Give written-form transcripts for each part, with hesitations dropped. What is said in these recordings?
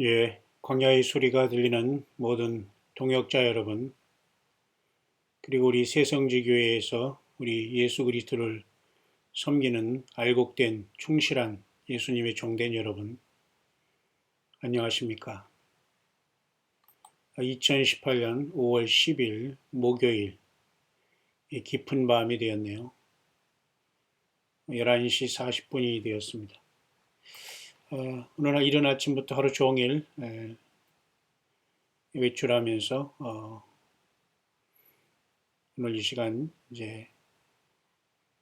예, 광야의 소리가 들리는 모든 동역자 여러분, 그리고 우리 새성지교회에서 우리 예수 그리스도를 섬기는 알곡된 충실한 예수님의 종된 여러분, 안녕하십니까? 2018년 5월 10일 목요일, 깊은 밤이 되었네요. 11시 40분이 되었습니다. 오늘 이른 아침부터 하루 종일 외출하면서 오늘 이 시간 이제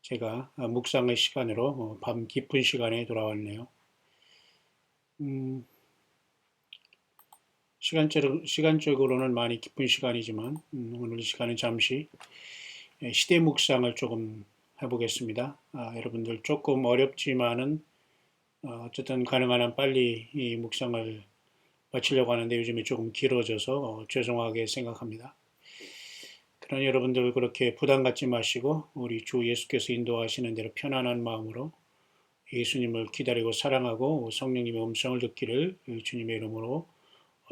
제가 묵상의 시간으로 밤 깊은 시간에 돌아왔네요. 시간적으로는 많이 깊은 시간이지만 오늘 이 시간은 잠시 시대 묵상을 조금 해보겠습니다. 여러분들 조금 어렵지만은 어쨌든 가능한 한 빨리 이 묵상을 마치려고 하는데 요즘에 조금 길어져서 죄송하게 생각합니다. 그러나 여러분들 그렇게 부담 갖지 마시고 우리 주 예수께서 인도하시는 대로 편안한 마음으로 예수님을 기다리고 사랑하고 성령님의 음성을 듣기를 주님의 이름으로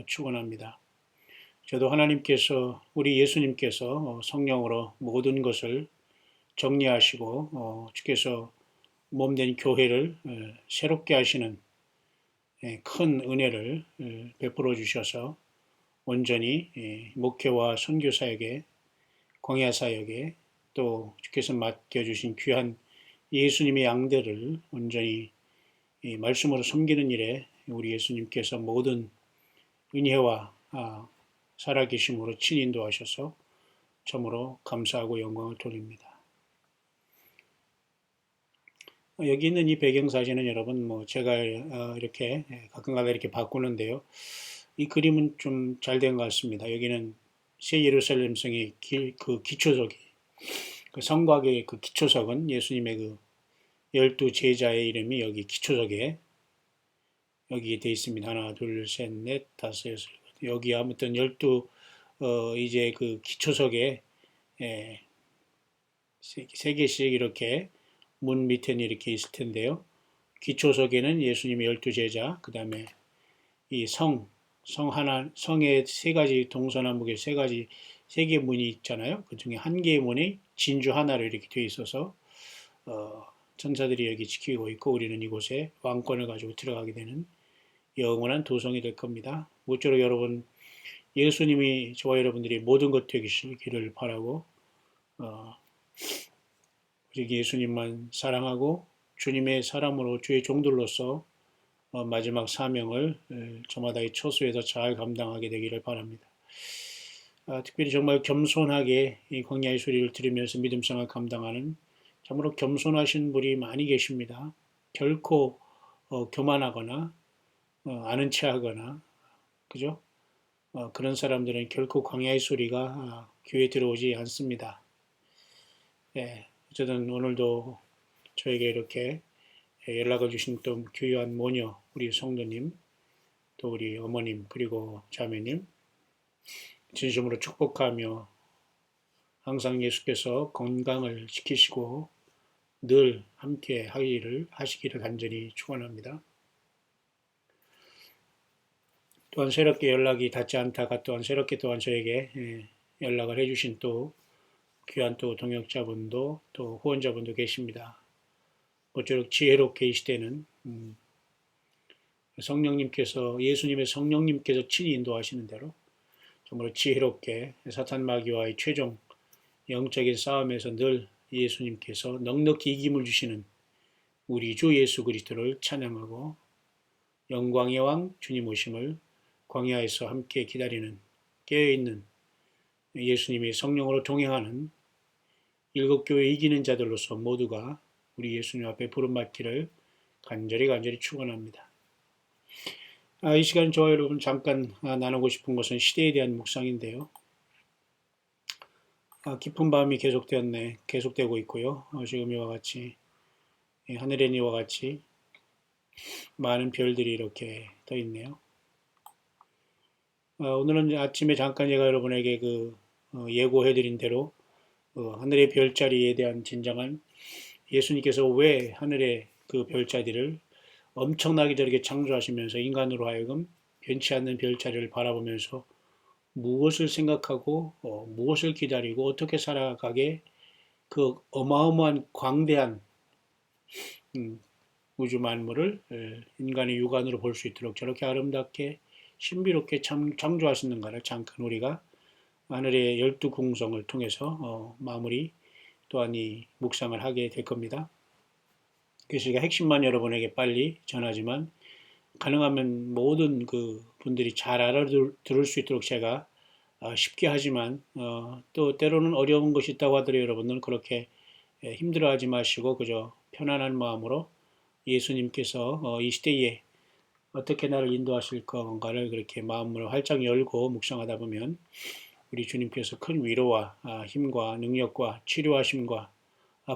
축원합니다. 저도 하나님께서 우리 예수님께서 성령으로 모든 것을 정리하시고 주께서 몸된 교회를 새롭게 하시는 큰 은혜를 베풀어 주셔서 온전히 목회와 선교 사역에 광야 사역에 또 주께서 맡겨주신 귀한 예수님의 양들을 온전히 말씀으로 섬기는 일에 우리 예수님께서 모든 은혜와 살아계심으로 친인도하셔서 참으로 감사하고 영광을 돌립니다. 여기 있는 이 배경사진은 여러분 제가 이렇게 가끔가다 이렇게 바꾸는데요. 이 그림은 좀 잘 된 것 같습니다. 여기는 새 예루살렘 성의 그 기초석이 그 성곽의 그 기초석은 예수님의 그 12제자의 이름이 여기 기초석에 여기에 되어 있습니다. 하나, 둘, 셋, 넷, 다섯, 여섯. 여기 아무튼 12 이제 그 기초석에 예, 세 개씩 이렇게 문 밑에는 이렇게 있을 텐데요. 기초석에는 예수님의 12제자, 그 다음에 이 성 하나, 성에 세 가지 동서남북에 세 개의 문이 있잖아요. 그 중에 한 개의 문이 진주 하나로 이렇게 되어 있어서 천사들이 여기 지키고 있고 우리는 이곳에 왕권을 가지고 들어가게 되는 영원한 도성이 될 겁니다. 모쪼록 여러분 예수님이 저와 여러분들이 모든 것 되시기를 바라고 오직 예수님만 사랑하고 주님의 사람으로 주의 종들로서 마지막 사명을 저마다의 처소에서 잘 감당하게 되기를 바랍니다. 특별히 정말 겸손하게 이 광야의 소리를 들으면서 믿음 생활 감당하는 참으로 겸손하신 분이 많이 계십니다. 결코 교만하거나 아는 체하거나 그죠? 그런 사람들은 결코 광야의 소리가 교회에 들어오지 않습니다. 예, 어쨌든 오늘도 저에게 이렇게 연락을 주신 또 귀한 모녀 우리 성도님 또 우리 어머님 그리고 자매님 진심으로 축복하며 항상 예수께서 건강을 지키시고 늘 함께 하시기를 간절히 축원합니다. 또한 새롭게 연락이 닿지 않다가 또한 새롭게 또한 저에게 연락을 해주신 또 귀한 또 동역자분도 또 후원자분도 계십니다. 모쪼록 지혜롭게 이 시대는 성령님께서 예수님의 성령님께서 친히 인도하시는 대로 정말 지혜롭게 사탄 마귀와의 최종 영적인 싸움에서 늘 예수님께서 넉넉히 이김을 주시는 우리 주 예수 그리스도를 찬양하고 영광의 왕 주님 오심을 광야에서 함께 기다리는 깨어있는 예수님의 성령으로 동행하는 일곱 교회 이기는 자들로서 모두가 우리 예수님 앞에 부름받기를 간절히 축원합니다. 이 시간 저와 여러분 잠깐 나누고 싶은 것은 시대에 대한 묵상인데요. 깊은 밤이 계속되고 있고요. 지금 이와 같이 하늘의 이와 같이 많은 별들이 이렇게 떠 있네요. 오늘은 아침에 잠깐 제가 여러분에게 예고해드린 대로 하늘의 별자리에 대한 진정한 예수님께서 왜 하늘의 그 별자리를 엄청나게 저렇게 창조하시면서 인간으로 하여금 변치 않는 별자리를 바라보면서 무엇을 생각하고 무엇을 기다리고 어떻게 살아가게 그 어마어마한 광대한 음, 우주 만물을 인간의 육안으로 볼 수 있도록 저렇게 아름답게 신비롭게 창조하시는가를 잠깐 우리가 하늘의 12궁성을 통해서 마무리 또한 이 묵상을 하게 될 겁니다. 그래서 제가 핵심만 여러분에게 빨리 전하지만 가능하면 모든 그 분들이 잘 알아들을 수 있도록 제가 쉽게 하지만 또 때로는 어려운 것이 있다고 하더라도 여러분들은 그렇게 힘들어하지 마시고 그저 편안한 마음으로 예수님께서 이 시대에 어떻게 나를 인도하실 건가를 그렇게 마음을 활짝 열고 묵상하다 보면 우리 주님께서 큰 위로와 힘과 능력과 치료하심과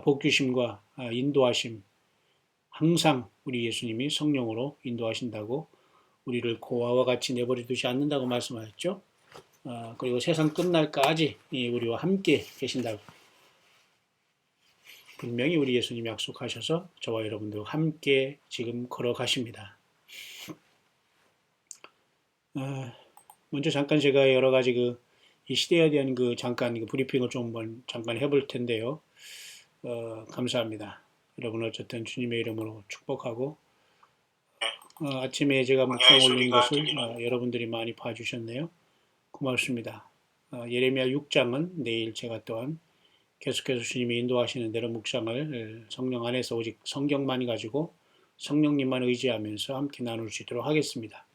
복주심과 인도하심 항상 우리 예수님이 성령으로 인도하신다고 우리를 고아와 같이 내버려 두지 않는다고 말씀하셨죠. 그리고 세상 끝날까지 우리와 함께 계신다고 분명히 우리 예수님이 약속하셔서 저와 여러분들과 함께 지금 걸어가십니다. 먼저 잠깐 제가 여러 가지 이 시대에 대한 잠깐 브리핑을 좀 잠깐 해볼 텐데요. 감사합니다. 여러분 어쨌든 주님의 이름으로 축복하고 아침에 제가 묵상 올린 것을 여러분들이 많이 봐주셨네요. 고맙습니다. 예레미야 6장은 내일 제가 또한 계속해서 주님이 인도하시는 대로 묵상을 성령 안에서 오직 성경만 가지고 성령님만 의지하면서 함께 나눌 수 있도록 하겠습니다.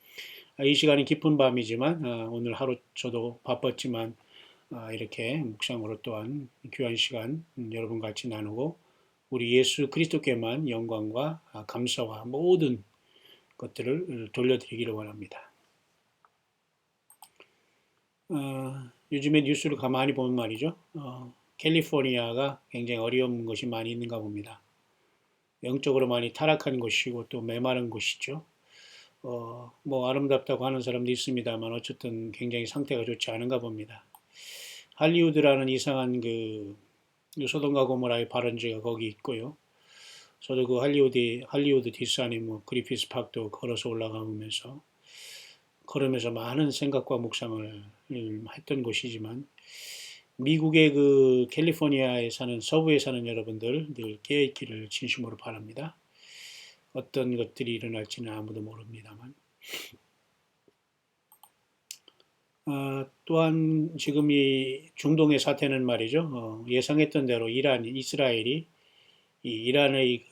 이 시간이 깊은 밤이지만 오늘 하루 저도 바빴지만 이렇게 묵상으로 또한 귀한 시간 여러분 같이 나누고 우리 예수 그리스도께만 영광과 감사와 모든 것들을 돌려드리기를 원합니다. 요즘에 뉴스를 가만히 보면 말이죠. 캘리포니아가 굉장히 어려운 것이 많이 있는가 봅니다. 영적으로 많이 타락한 곳이고 또 메마른 곳이죠. 뭐 아름답다고 하는 사람도 있습니다만 어쨌든 굉장히 상태가 좋지 않은가 봅니다. 할리우드라는 이상한 소돔과 고모라의 발원지가 거기 있고요. 저도 그 할리우드 뒷산에 뭐 그리피스 파크도 걸어서 올라가면서 걸으면서 많은 생각과 묵상을 했던 곳이지만 미국의 캘리포니아에 사는 서부에 사는 여러분들 늘 깨어있기를 진심으로 바랍니다. 어떤 것들이 일어날지는 아무도 모릅니다만 또한 지금 이 중동의 사태는 말이죠. 예상했던 대로 이스라엘이 이 이란의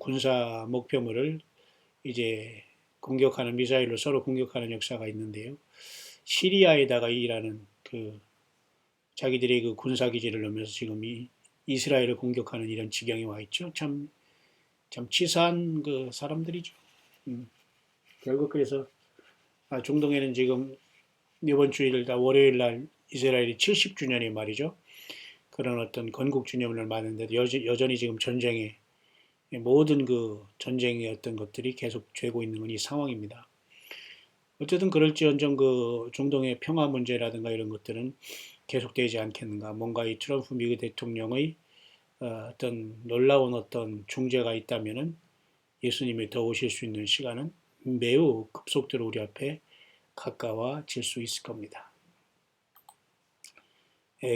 군사 목표물을 이제 공격하는 미사일로 서로 공격하는 역사가 있는데요. 시리아에다가 이란은 자기들의 군사 기지를 넣으면서 지금 이스라엘을 공격하는 이런 지경에 와 있죠. 참 치사한 사람들이죠. 결국 그래서 중동에는 지금 이번 주일 월요일 날 이스라엘이 70주년이 말이죠. 그런 어떤 건국 기념을 맞는데도 여전히 지금 전쟁에 모든 전쟁의 어떤 것들이 계속 되고 있는 건 이 상황입니다. 어쨌든 그럴지언정 중동의 평화 문제라든가 이런 것들은 계속되지 않겠는가. 뭔가 이 트럼프 미국 대통령의 어떤 놀라운 어떤 중재가 있다면은 예수님이 더 오실 수 있는 시간은 매우 급속도로 우리 앞에 가까워질 수 있을 겁니다.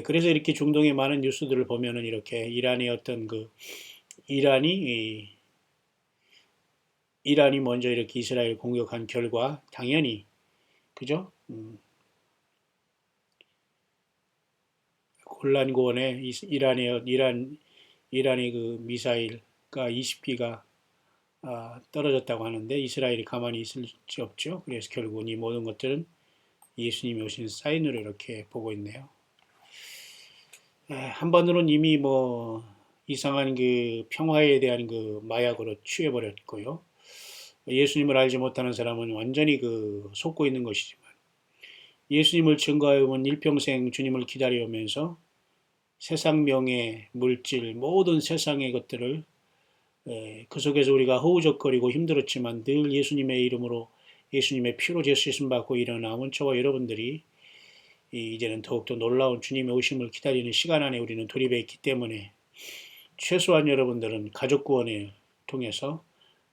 그래서 이렇게 중동의 많은 뉴스들을 보면은 이렇게 이란의 어떤 이란이 먼저 이렇게 이스라엘 공격한 결과 당연히 그죠? 곤란고원에 이란의 미사일가 20기가 떨어졌다고 하는데 이스라엘이 가만히 있을 수 없죠. 그래서 결국은 이 모든 것들은 예수님이 오신 사인으로 이렇게 보고 있네요. 한번으로는 이미 뭐 이상한 평화에 대한 마약으로 취해버렸고요. 예수님을 알지 못하는 사람은 완전히 속고 있는 것이지만 예수님을 증거하여온 일평생 주님을 기다려오면서 세상 명예, 물질, 모든 세상의 것들을 그 속에서 우리가 허우적거리고 힘들었지만 늘 예수님의 이름으로 예수님의 피로 제수심 받고 일어나온 저와 여러분들이 이제는 더욱더 놀라운 주님의 오심을 기다리는 시간 안에 우리는 돌입해 있기 때문에 최소한 여러분들은 가족 구원을 통해서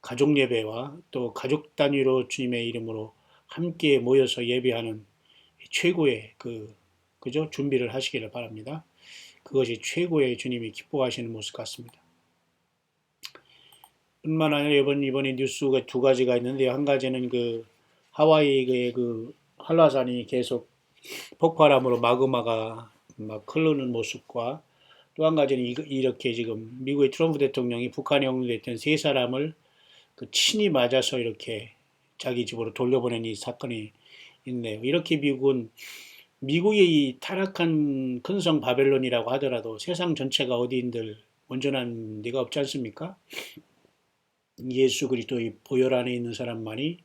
가족 예배와 또 가족 단위로 주님의 이름으로 함께 모여서 예배하는 최고의 그죠? 준비를 하시기를 바랍니다. 그것이 최고의 주님이 기뻐하시는 모습 같습니다. 뿐만 아니라 이번에 뉴스가 두 가지가 있는데요. 한 가지는 하와이의 한라산이 계속 폭발함으로 마그마가 막 흐르는 모습과 또 한 가지는 이렇게 지금 미국의 트럼프 대통령이 북한에 영도됐던 세 사람을 친히 맞아서 이렇게 자기 집으로 돌려보낸 이 사건이 있네요. 이렇게 미국의 이 타락한 큰성 바벨론이라고 하더라도 세상 전체가 어디인들 온전한 데가 없지 않습니까? 예수 그리스도의 보혈 안에 있는 사람만이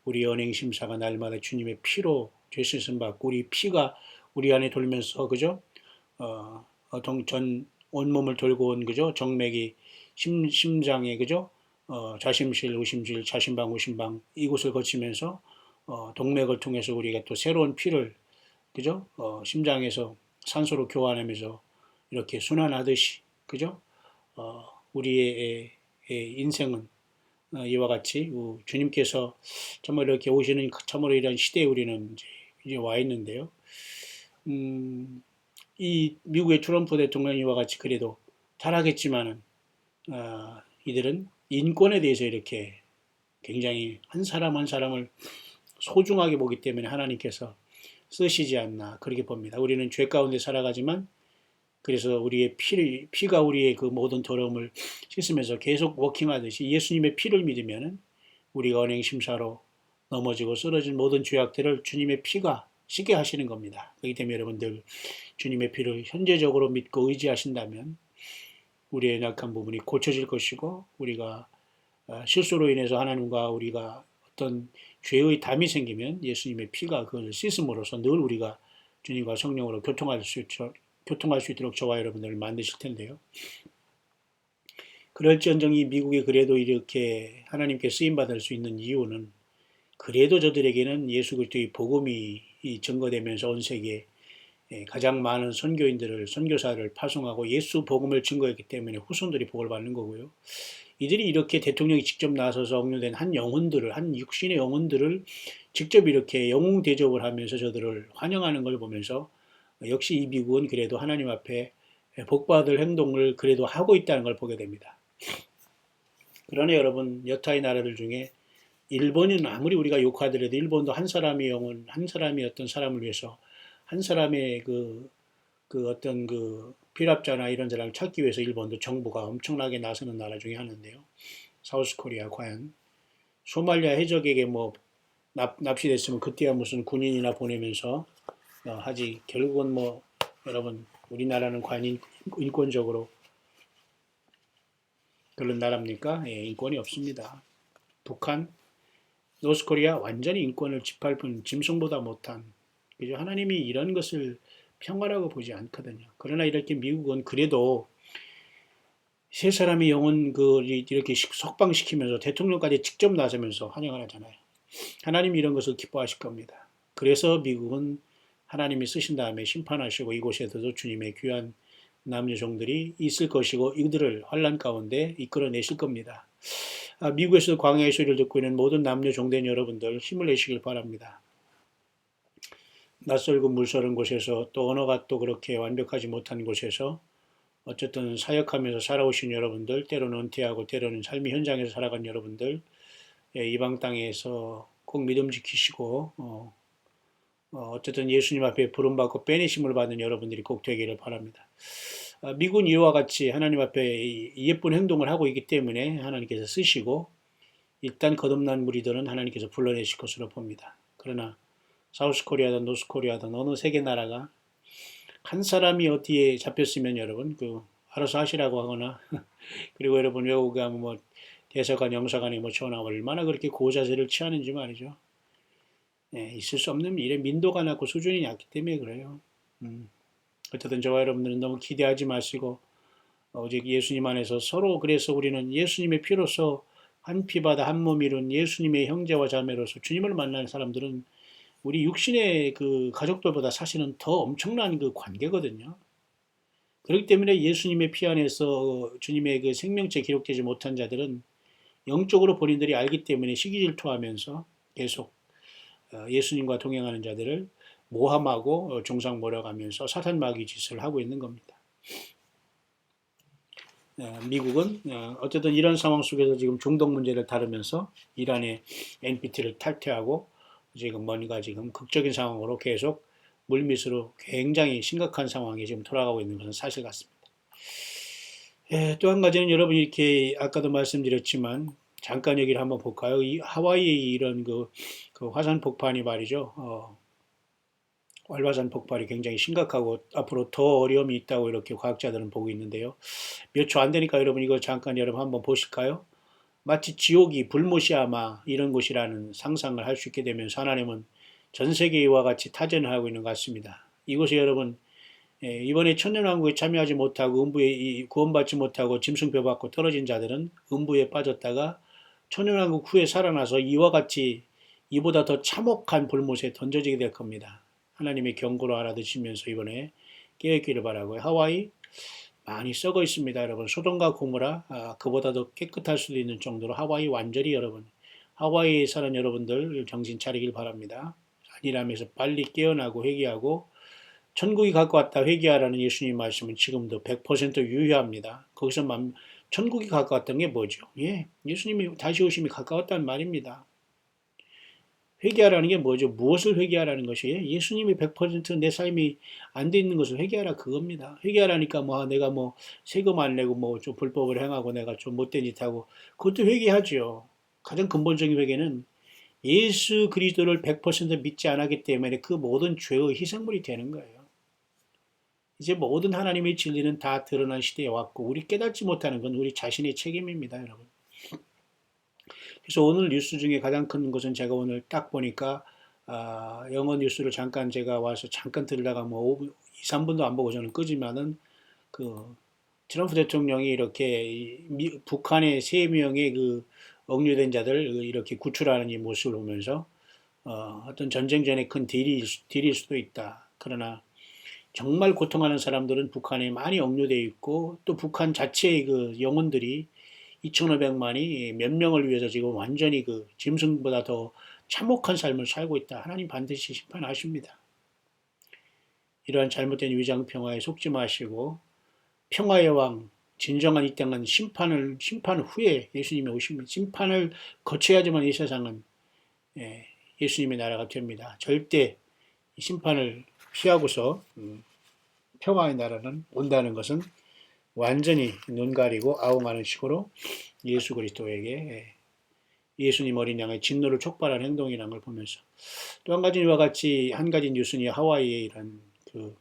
우리 언행심사가 날마다 주님의 피로 죄 씻음 받고 우리 피가 우리 안에 돌면서 그죠? 전 온몸을 돌고 온 그죠? 정맥이 심장에 그죠? 자심실, 우심실, 자심방, 우심방 이곳을 거치면서 동맥을 통해서 우리가 또 새로운 피를 그죠? 심장에서 산소로 교환하면서 이렇게 순환하듯이 그죠? 우리의 인생은 이와 같이 주님께서 참으로 이렇게 오시는 참으로 이런 시대에 우리는 이제 와 있는데요. 이 미국의 트럼프 대통령이 이와 같이 그래도 타락했지만은 이들은 인권에 대해서 이렇게 굉장히 한 사람 한 사람을 소중하게 보기 때문에 하나님께서 쓰시지 않나 그렇게 봅니다. 우리는 죄 가운데 살아가지만 그래서 우리의 피가 우리의 그 모든 더러움을 씻으면서 계속 워킹하듯이 예수님의 피를 믿으면은 우리가 언행심사로 넘어지고 쓰러진 모든 죄악들을 주님의 피가 씻게 하시는 겁니다. 그렇기 때문에 여러분들 주님의 피를 현재적으로 믿고 의지하신다면 우리의 약한 부분이 고쳐질 것이고 우리가 실수로 인해서 하나님과 우리가 어떤 죄의 담이 생기면 예수님의 피가 그것을 씻음으로써 늘 우리가 주님과 성령으로 교통할 수 있도록 저와 여러분들을 만드실 텐데요. 그럴지언정 이 미국이 그래도 이렇게 하나님께 쓰임받을 수 있는 이유는 그래도 저들에게는 예수 그리스도의 복음이 증거되면서 온 세계에 가장 많은 선교사를 파송하고 예수 복음을 증거했기 때문에 후손들이 복을 받는 거고요. 이들이 이렇게 대통령이 직접 나서서 억류된 한 육신의 영혼들을 직접 이렇게 영웅 대접을 하면서 저들을 환영하는 걸 보면서 역시 이 미국은 그래도 하나님 앞에 복받을 행동을 그래도 하고 있다는 걸 보게 됩니다. 그러나 여러분 여타의 나라들 중에 일본은 아무리 우리가 욕하더라도 일본도 한 사람의 영혼, 한 사람이 어떤 사람을 위해서 한 사람의 어떤 피랍자나 이런 사람을 찾기 위해서 일본도 정부가 엄청나게 나서는 나라 중에 하나인데요. 사우스 코리아 과연 소말리아 해적에게 납치됐으면 그때야 무슨 군인이나 보내면서 하지 결국은 여러분 우리나라는 과연 인권적으로 그런 나라입니까? 예, 인권이 없습니다. 북한, 노스코리아 완전히 인권을 짓밟은 짐승보다 못한 그죠? 하나님이 이런 것을 평화라고 보지 않거든요. 그러나 이렇게 미국은 그래도 세 사람의 영혼 이렇게 석방시키면서 대통령까지 직접 나서면서 환영을 하잖아요. 하나님이 이런 것을 기뻐하실 겁니다. 그래서 미국은 하나님이 쓰신 다음에 심판하시고 이곳에서도 주님의 귀한 남녀 종들이 있을 것이고 이들을 환란 가운데 이끌어내실 겁니다. 미국에서 광야의 소리를 듣고 있는 모든 남녀 종된 여러분들 힘을 내시길 바랍니다. 낯설고 물서른 곳에서 또 언어가 또 그렇게 완벽하지 못한 곳에서 어쨌든 사역하면서 살아오신 여러분들, 때로는 은퇴하고 때로는 삶의 현장에서 살아간 여러분들, 이방 땅에서 꼭 믿음 지키시고 어쨌든 예수님 앞에 부름받고 빼내심을 받는 여러분들이 꼭 되기를 바랍니다. 미국은 이와 같이 하나님 앞에 예쁜 행동을 하고 있기 때문에 하나님께서 쓰시고 일단 거듭난 무리들은 하나님께서 불러내실 것으로 봅니다. 그러나 사우스코리아든 노스코리아든 어느 세계 나라가 한 사람이 어디에 잡혔으면 여러분 알아서 하시라고 하거나 그리고 여러분 외국에 가면 대사관 영사관에 전화 얼마나 그렇게 고자세를 취하는지 말이죠. 있을 수 없는 일에 민도가 낮고 수준이 낮기 때문에 그래요. 어쨌든 저와 여러분들은 너무 기대하지 마시고 오직 예수님 안에서 서로 그래서 우리는 예수님의 피로서 한 피바다 한 몸 이룬 예수님의 형제와 자매로서 주님을 만난 사람들은 우리 육신의 가족들보다 사실은 더 엄청난 관계거든요. 그렇기 때문에 예수님의 피 안에서 주님의 생명체 기록되지 못한 자들은 영적으로 본인들이 알기 때문에 시기질투하면서 계속 예수님과 동행하는 자들을 모함하고 종상 몰아가면서 사탄 마귀 짓을 하고 있는 겁니다. 미국은 어쨌든 이런 상황 속에서 지금 중동 문제를 다루면서 이란의 NPT를 탈퇴하고 지금 뭔가 지금 극적인 상황으로 계속 물밑으로 굉장히 심각한 상황이 지금 돌아가고 있는 것은 사실 같습니다. 또 한 가지는 여러분이 이렇게 아까도 말씀드렸지만 잠깐 얘기를 한번 볼까요? 이 하와이의 이런 그 화산 폭발이 말이죠. 활화산 폭발이 굉장히 심각하고 앞으로 더 어려움이 있다고 이렇게 과학자들은 보고 있는데요. 몇 초 안 되니까 여러분 이거 잠깐 여러분 한번 보실까요? 마치 지옥이 불못이야마 이런 곳이라는 상상을 할 수 있게 되면서 하나님은 전 세계 이와 같이 타전을 하고 있는 것 같습니다. 이곳에 여러분 이번에 천년왕국에 참여하지 못하고 음부에 구원받지 못하고 짐승표 받고 떨어진 자들은 음부에 빠졌다가 천년왕국 후에 살아나서 이와 같이 이보다 더 참혹한 불못에 던져지게 될 겁니다. 하나님의 경고를 알아두시면서 이번에 깨어있기를 바라고요. 하와이 많이 썩어 있습니다, 여러분. 소돔과 고모라 그보다 더 깨끗할 수도 있는 정도로 하와이 완전히 여러분 하와이에 사는 여러분들 정신 차리길 바랍니다. 아니라면서 빨리 깨어나고 회개하고 천국이 가까웠다 회개하라는 예수님 말씀은 지금도 100% 유효합니다. 거기서 천국이 가까웠던 게 뭐죠? 예, 예수님이 다시 오심이 가까웠다는 말입니다. 회개하라는 게 뭐죠? 무엇을 회개하라는 것이에요? 예수님이 100%내 삶이 안 돼 있는 것을 회개하라 그겁니다. 회개하라니까 내가 세금 안 내고 좀 불법을 행하고 내가 좀 못된 짓 하고 그것도 회개하죠. 가장 근본적인 회개는 예수 그리스도를 100% 믿지 않았기 때문에 그 모든 죄의 희생물이 되는 거예요. 이제 모든 하나님의 진리는 다 드러난 시대에 왔고 우리 깨닫지 못하는 건 우리 자신의 책임입니다, 여러분. 그래서 오늘 뉴스 중에 가장 큰 것은 제가 오늘 딱 보니까 영어 뉴스를 잠깐 제가 와서 잠깐 들다가 2, 3분도 안 보고 저는 끄지만은 그 트럼프 대통령이 이렇게 북한의 3명의 그 억류된 자들 이렇게 구출하는 이 모습을 보면서 어떤 전쟁 전에 큰 딜일 수도 있다. 그러나 정말 고통하는 사람들은 북한에 많이 억류되어 있고 또 북한 자체의 그 영혼들이 2,500만이 몇 명을 위해서 지금 완전히 그 짐승보다 더 참혹한 삶을 살고 있다. 하나님 반드시 심판하십니다. 이러한 잘못된 위장 평화에 속지 마시고 평화의 왕 진정한 이 땅은 심판 후에 예수님이 오십니다. 심판을 거쳐야지만 이 세상은 예수님의 나라가 됩니다. 절대 심판을 피하고서 평화의 나라는 온다는 것은 완전히 눈 가리고 아웅하는 식으로 예수 그리스도에게 예수님 어린 양의 진노를 촉발한 행동이라는 걸 보면서 또 한 가지 이와 같이 한 가지 뉴스는 하와이의 이런 그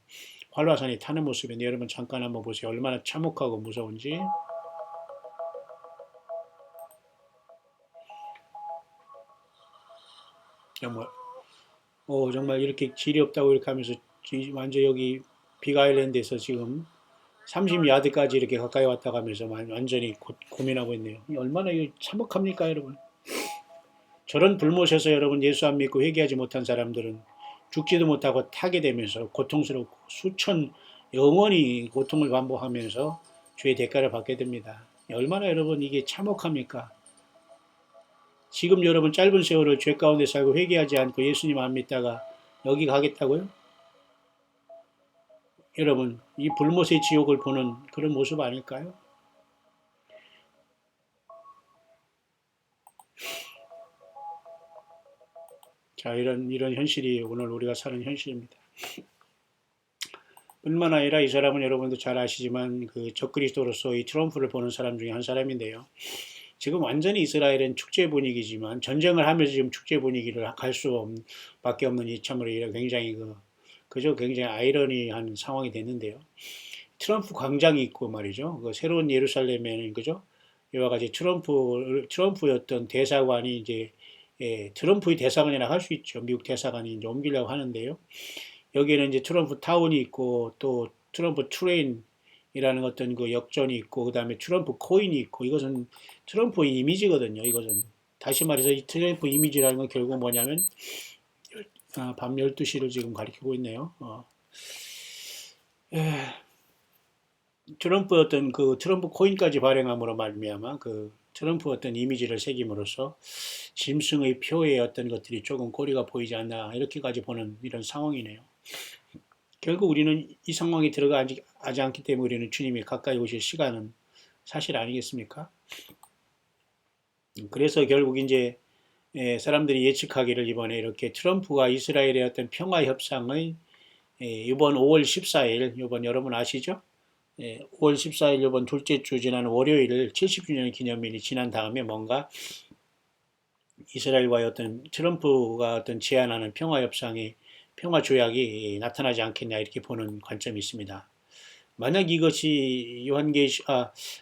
활화산이 타는 모습인데 여러분 잠깐 한번 보세요. 얼마나 참혹하고 무서운지. 정말 정말 이렇게 질이 없다고 이렇게 하면서 완전 여기 빅아일랜드에서 지금 30야드까지 이렇게 가까이 왔다 가면서 완전히 고민하고 있네요. 얼마나 참혹합니까, 여러분? 저런 불못에서 여러분 예수 안 믿고 회개하지 못한 사람들은 죽지도 못하고 타게 되면서 고통스럽고 수천 영원히 고통을 반복하면서 죄의 대가를 받게 됩니다. 얼마나 여러분 이게 참혹합니까? 지금 여러분 짧은 세월을 죄 가운데 살고 회개하지 않고 예수님 안 믿다가 여기 가겠다고요? 여러분 이 불못의 지옥을 보는 그런 모습 아닐까요? 자, 이런 현실이 오늘 우리가 사는 현실입니다. 뿐만 아니라 이 사람은 여러분도 잘 아시지만 그 적그리스도로서 이 트럼프를 보는 사람 중에 한 사람인데요. 지금 완전히 이스라엘은 축제 분위기지만 전쟁을 하면서 지금 축제 분위기를 갈 수밖에 없는 이 참으로 굉장히 그저 굉장히 아이러니한 상황이 됐는데요. 트럼프 광장이 있고 말이죠. 그 새로운 예루살렘에는 그죠? 이와 같이 트럼프였던 대사관이 이제 트럼프의 대사관이라 할 수 있죠. 미국 대사관이 이제 옮기려고 하는데요. 여기에는 이제 트럼프 타운이 있고 또 트럼프 트레인이라는 어떤 그 역전이 있고 그다음에 트럼프 코인이 있고 이것은 트럼프의 이미지거든요. 이것은 다시 말해서 이 트럼프 이미지라는 건 결국 뭐냐면 밤 12시를 지금 가리키고 있네요. 트럼프 어떤 그 트럼프 코인까지 발행함으로 말미암아 그 트럼프 어떤 이미지를 새김으로써 짐승의 표의 어떤 것들이 조금 고리가 보이지 않나 이렇게까지 보는 이런 상황이네요. 결국 우리는 이 상황에 들어가지 않기 때문에 우리는 주님이 가까이 오실 시간은 사실 아니겠습니까? 그래서 결국 이제 사람들이 예측하기를 이번에 이렇게 트럼프가 이스라엘의 어떤 평화 협상의 이번 5월 14일, 이번 여러분 아시죠? 5월 14일 이번 둘째 주 지난 월요일 70주년 기념일이 지난 다음에 뭔가 이스라엘과의 어떤 트럼프가 어떤 제안하는 평화 협상이 평화 조약이 나타나지 않겠냐 이렇게 보는 관점이 있습니다. 만약 이것이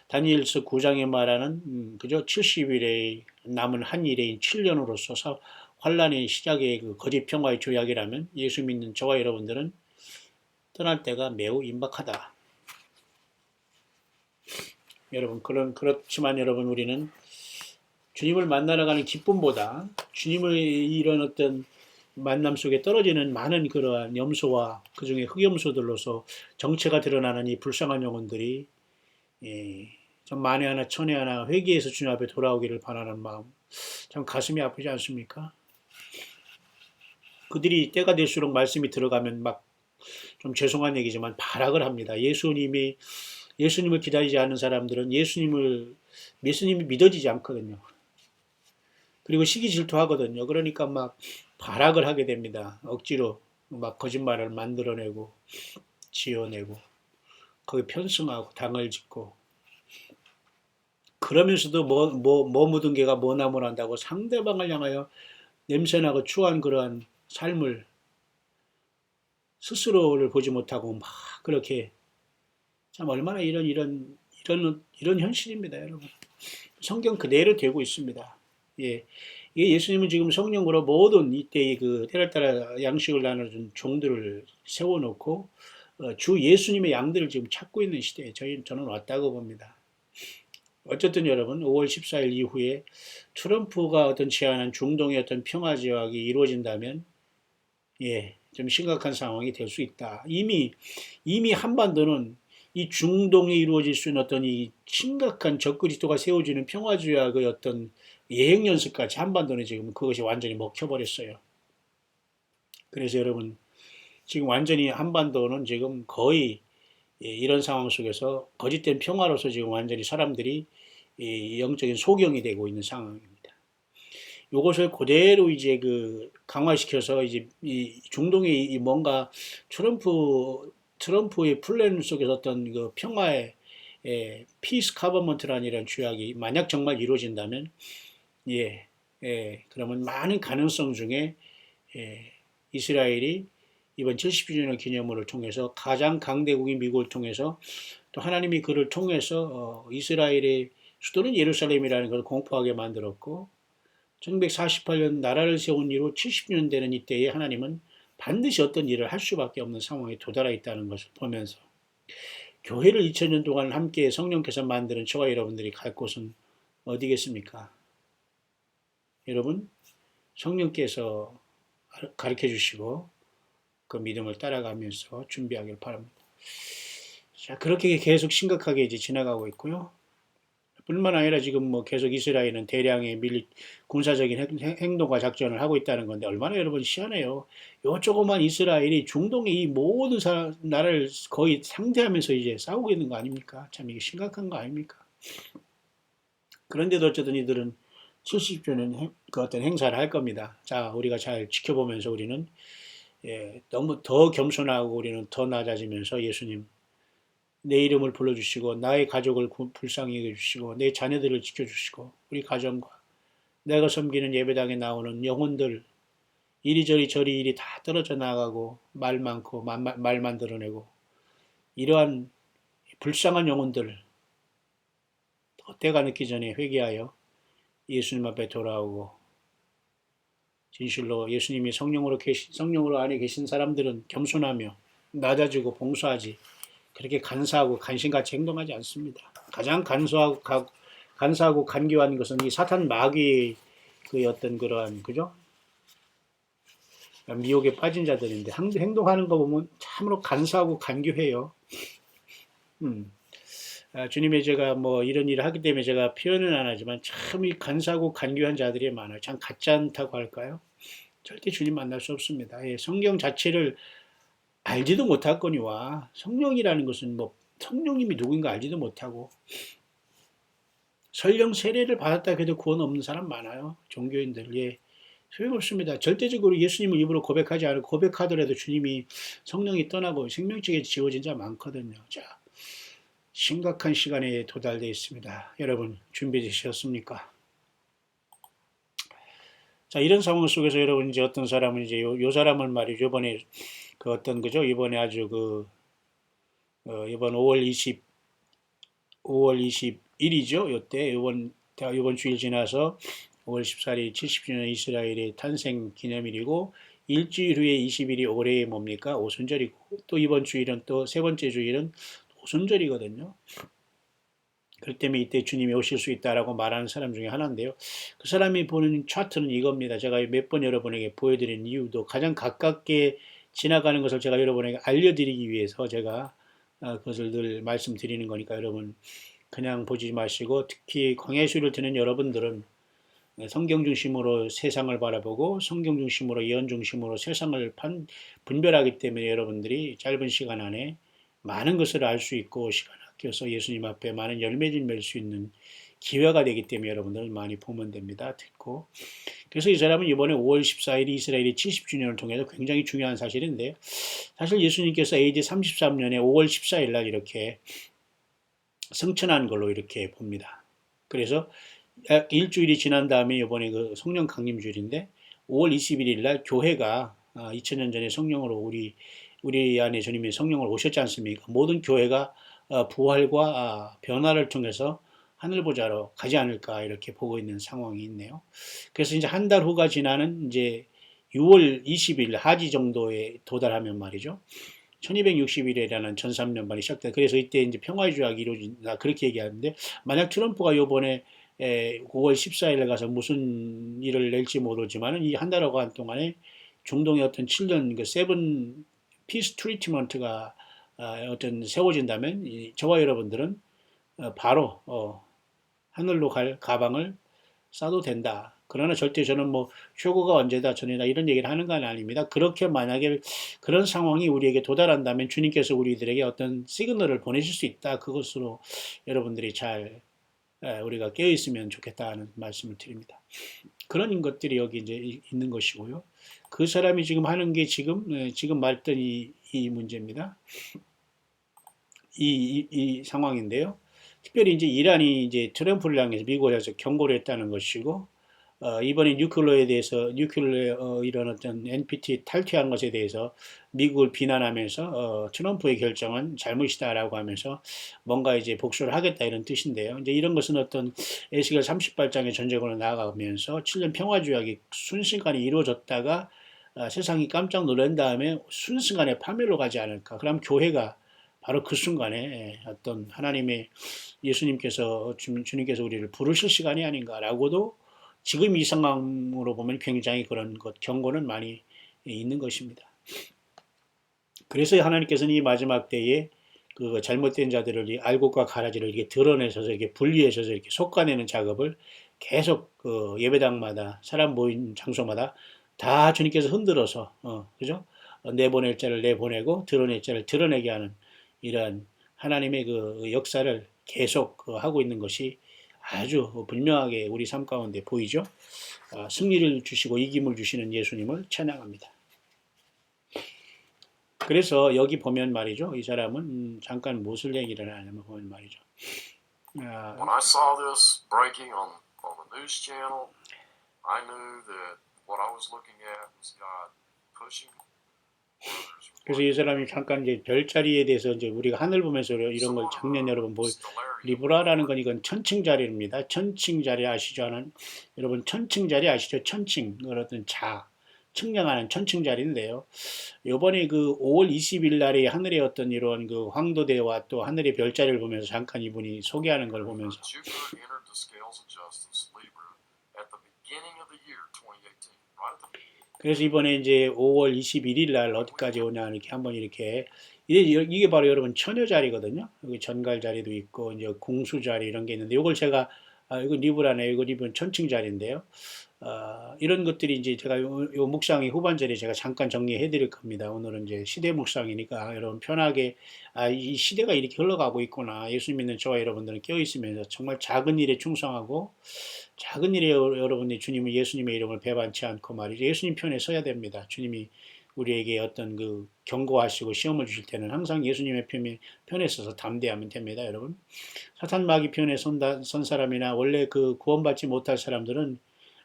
다니엘서 9장에 말하는 그죠 70일에 남은 한 일인 7년으로서 환란의 시작의 그 거짓 평화의 조약이라면 예수 믿는 저와 여러분들은 떠날 때가 매우 임박하다. 여러분 그렇지만 여러분 우리는 주님을 만나러 가는 기쁨보다 주님을 이런 어떤 만남 속에 떨어지는 많은 그러한 염소와 그 중에 흑염소들로서 정체가 드러나는 이 불쌍한 영혼들이 좀 만에 하나 천에 하나 회개해서 주님 앞에 돌아오기를 바라는 마음 참 가슴이 아프지 않습니까? 그들이 때가 될수록 말씀이 들어가면 막 좀 죄송한 얘기지만 발악을 합니다. 예수님을 기다리지 않는 사람들은 예수님이 믿어지지 않거든요. 그리고 시기 질투하거든요. 그러니까 막 발악을 하게 됩니다. 억지로 막 거짓말을 만들어내고 지어내고 거기 편승하고 당을 짓고 그러면서도 뭐 묻은 개가 뭐 나무를 한다고 상대방을 향하여 냄새나고 추한 그러한 삶을 스스로를 보지 못하고 막 그렇게 참 얼마나 이런 현실입니다, 여러분. 성경 그대로 되고 있습니다. 예. 예수님은 지금 성령으로 모든 이때의 그 때를 따라 양식을 나눠준 종들을 세워놓고 주 예수님의 양들을 지금 찾고 있는 시대에 저는 왔다고 봅니다. 어쨌든 여러분 5월 14일 이후에 트럼프가 어떤 제안한 중동의 어떤 평화 조약이 이루어진다면 좀 심각한 상황이 될 수 있다. 이미 한반도는 이 중동에 이루어질 수 있는 어떤 이 심각한 적그리스도가 세워지는 평화 조약의 어떤 예행 연습까지 한반도는 지금 그것이 완전히 먹혀버렸어요. 그래서 여러분 지금 완전히 한반도는 지금 거의 이런 상황 속에서 거짓된 평화로서 지금 완전히 사람들이 영적인 소경이 되고 있는 상황입니다. 요것을 그대로 이제 그 강화시켜서 이제 이 중동의 뭔가 트럼프의 플랜 속에서 어떤 그 평화의 피스 카버먼트라는 이런 조약이 만약 정말 이루어진다면 그러면 많은 가능성 중에 이스라엘이 이번 70주년 기념물을 통해서 가장 강대국인 미국을 통해서 또 하나님이 그를 통해서 이스라엘의 수도는 예루살렘이라는 걸 공포하게 만들었고 1948년 나라를 세운 이후 70년 되는 이때에 하나님은 반드시 어떤 일을 할 수밖에 없는 상황에 도달해 있다는 것을 보면서 교회를 2000년 동안 함께 성령께서 만드는 저와 여러분들이 갈 곳은 어디겠습니까? 여러분 성령께서 가르쳐 주시고 그 믿음을 따라가면서 준비하길 바랍니다. 자, 그렇게 계속 심각하게 이제 지나가고 있고요. 뿐만 아니라 지금 뭐 계속 이스라엘은 대량의 군사적인 행동과 작전을 하고 있다는 건데 얼마나 여러분 희한해요. 요 조그만 이스라엘이 중동의 이 모든 나라를 거의 상대하면서 이제 싸우고 있는 거 아닙니까? 참 이게 심각한 거 아닙니까? 그런데도 어쨌든 이들은 70주년 그 어떤 행사를 할 겁니다. 자, 우리가 잘 지켜보면서 우리는 너무 더 겸손하고 우리는 더 낮아지면서 예수님 내 이름을 불러주시고 나의 가족을 불쌍히 여겨주시고 내 자녀들을 지켜주시고 우리 가정과 내가 섬기는 예배당에 나오는 영혼들 이리저리 저리 다 떨어져 나가고 말 많고 말만 드러내고 이러한 불쌍한 영혼들 때가 늦기 전에 회개하여 예수님 앞에 돌아오고 진실로 예수님이 성령으로 안에 계신 사람들은 겸손하며 낮아지고 봉사하지 그렇게 간사하고 간신같이 행동하지 않습니다. 가장 간사하고 간교한 것은 이 사탄 마귀의 그 어떤 그러한 그죠? 미혹에 빠진 자들인데 행동하는 거 보면 참으로 간사하고 간교해요. 주님의 제가 뭐 이런 일을 하기 때문에 제가 표현은 안 하지만 참 이 간사하고 간교한 자들이 많아요. 참 같지 않다고 할까요? 절대 주님 만날 수 없습니다. 예, 성경 자체를 알지도 못하거니와 성령이라는 것은 뭐 성령님이 누구인가 알지도 못하고 설령 세례를 받았다 해도 구원 없는 사람 많아요. 종교인들. 예. 소용없습니다. 절대적으로 예수님을 입으로 고백하지 않고 고백하더라도 주님이 성령이 떠나고 생명책에 지워진 자 많거든요. 자, 심각한 시간에 도달되어 있습니다. 여러분 준비되셨습니까? 자, 이런 상황 속에서 여러분 이제 어떤 사람은 이제 요 사람은 말이죠. 이번에 그 어떤 그죠? 이번에 아주 이번 5월 21일이죠. 요때 이번 주일 지나서 5월 14일 70주년 이스라엘의 탄생 기념일이고 일주일 후에 20일이 올해의 뭡니까? 오순절이고 또 이번 주일은 또 세 번째 주일은 오순절이거든요. 그렇기 때문에 이때 주님이 오실 수 있다라고 말하는 사람 중에 하나인데요. 그 사람이 보는 차트는 이겁니다. 제가 몇 번 여러분에게 보여드린 이유도 가장 가깝게 지나가는 것을 제가 여러분에게 알려드리기 위해서 제가 그것을 늘 말씀드리는 거니까 여러분 그냥 보지 마시고 특히 광야수를 듣는 여러분들은 성경 중심으로 세상을 바라보고 성경 중심으로 예언 중심으로 세상을 분별하기 때문에 여러분들이 짧은 시간 안에 많은 것을 알 수 있고 시간 아껴서 예수님 앞에 많은 열매를 맺을 수 있는 기회가 되기 때문에 여러분들 많이 보면 됩니다. 듣고. 그래서 이 사람은 이번에 5월 14일 이스라엘이 70주년을 통해서 굉장히 중요한 사실인데요. 사실 예수님께서 AD 33년에 5월 14일 날 이렇게 승천한 걸로 이렇게 봅니다. 그래서 약 일주일이 지난 다음에 이번에 그 성령 강림 주일인데 5월 21일 날 교회가 2000년 전에 성령으로 우리 안에 주님이 성령을 오셨지 않습니까? 모든 교회가 부활과 변화를 통해서 하늘 보좌로 가지 않을까 이렇게 보고 있는 상황이 있네요. 그래서 이제 한 달 후가 지나는 이제 6월 20일 하지 정도에 도달하면 말이죠. 1260일이라는 전삼년반이 시작돼. 그래서 이때 이제 평화의 조약이 이루어진다. 그렇게 얘기하는데, 만약 트럼프가 요번에 5월 14일에 가서 무슨 일을 낼지 모르지만은 이 한 달여간 동안에 중동의 어떤 7년 그 세븐 피스 트리트먼트가 어떤 세워진다면 저와 여러분들은 바로 하늘로 갈 가방을 싸도 된다. 그러나 절대 저는 뭐 휴거가 언제다 전이다 이런 얘기를 하는 건 아닙니다. 그렇게 만약에 그런 상황이 우리에게 도달한다면 주님께서 우리들에게 어떤 시그널을 보내실 수 있다. 그것으로 여러분들이 잘 우리가 깨어 있으면 좋겠다는 말씀을 드립니다. 그런 것들이 여기 이제 있는 것이고요. 그 사람이 지금 하는 게 지금 말했던 이 문제입니다. 이 상황인데요. 특별히 이제 이란이 이제 트럼프를 향해서 미국에 서 경고를 했다는 것이고, 이번에 뉴클레어에 대해서 이런 어떤 NPT 탈퇴한 것에 대해서 미국을 비난하면서 트럼프의 결정은 잘못이다라고 하면서 뭔가 이제 복수를 하겠다 이런 뜻인데요. 이제 이런 것은 어떤 에스겔 30발장의 전쟁으로 나아가면서 7년 평화조약이 순식간에 이루어졌다가 세상이 깜짝 놀란 다음에 순식간에 파멸로 가지 않을까. 그럼 교회가 바로 그 순간에 어떤 하나님의 주님께서 우리를 부르실 시간이 아닌가라고도 지금 이 상황으로 보면 굉장히 그런 경고는 많이 있는 것입니다. 그래서 하나님께서는 이 마지막 때에 그 잘못된 자들을 알곡과 가라지를 이렇게 드러내서 이렇게 분리해서 이렇게 솎아내는 작업을 계속 그 예배당마다 사람 모인 장소마다 다 주님께서 흔들어서 그죠? 내보낼 자를 내보내고 드러낼 자를 드러내게 하는 이러한 하나님의 그 역사를 계속 하고 있는 것이 아주 분명하게 우리 삶 가운데 보이죠. 승리를 주시고 이김을 주시는 예수님을 찬양합니다. 그래서 여기 보면 말이죠. 이 사람은 잠깐 무엇을 얘기를 하냐면 보면 말이죠. When I saw this breaking on the news channel, I knew that what I was looking at was God pushing. 그래서 이 사람이 잠깐 이제 별자리에 대해서 이제 우리가 하늘 보면서 이런 걸 작년 여러분 리브라라는 건 이건 천칭자리입니다. 천칭자리 아시죠? 여러분 천칭자리 아시죠? 천칭 어떤 측량하는 천칭자리인데요. 요번에 그 5월 20일 날에 하늘의 어떤 이런 그 황도대와 또 하늘의 별자리를 보면서 잠깐 이분이 소개하는 걸 보면서 그래서 이번에 이제 5월 21일 날 어디까지 오냐 이렇게 한번 이렇게 이게 바로 여러분 처녀 자리거든요. 여기 전갈 자리도 있고 이제 공수 자리 이런 게 있는데 이걸 제가 이거 리브라네요. 이거 리브는 천칭 자리인데요. 이런 것들이 이제 제가 요 묵상의 후반절에 제가 잠깐 정리해 드릴 겁니다. 오늘은 이제 시대 묵상이니까 여러분 편하게 이 시대가 이렇게 흘러가고 있구나. 예수 믿는 저와 여러분들은 깨어 있으면서 정말 작은 일에 충성하고 작은 일에 여러분이 주님을 예수님의 이름을 배반치 않고 말이죠. 예수님 편에 서야 됩니다. 주님이 우리에게 어떤 그 경고하시고 시험을 주실 때는 항상 예수님의 편에 서서 담대하면 됩니다, 여러분. 사탄 마귀 편에 선 사람이나 원래 그 구원받지 못할 사람들은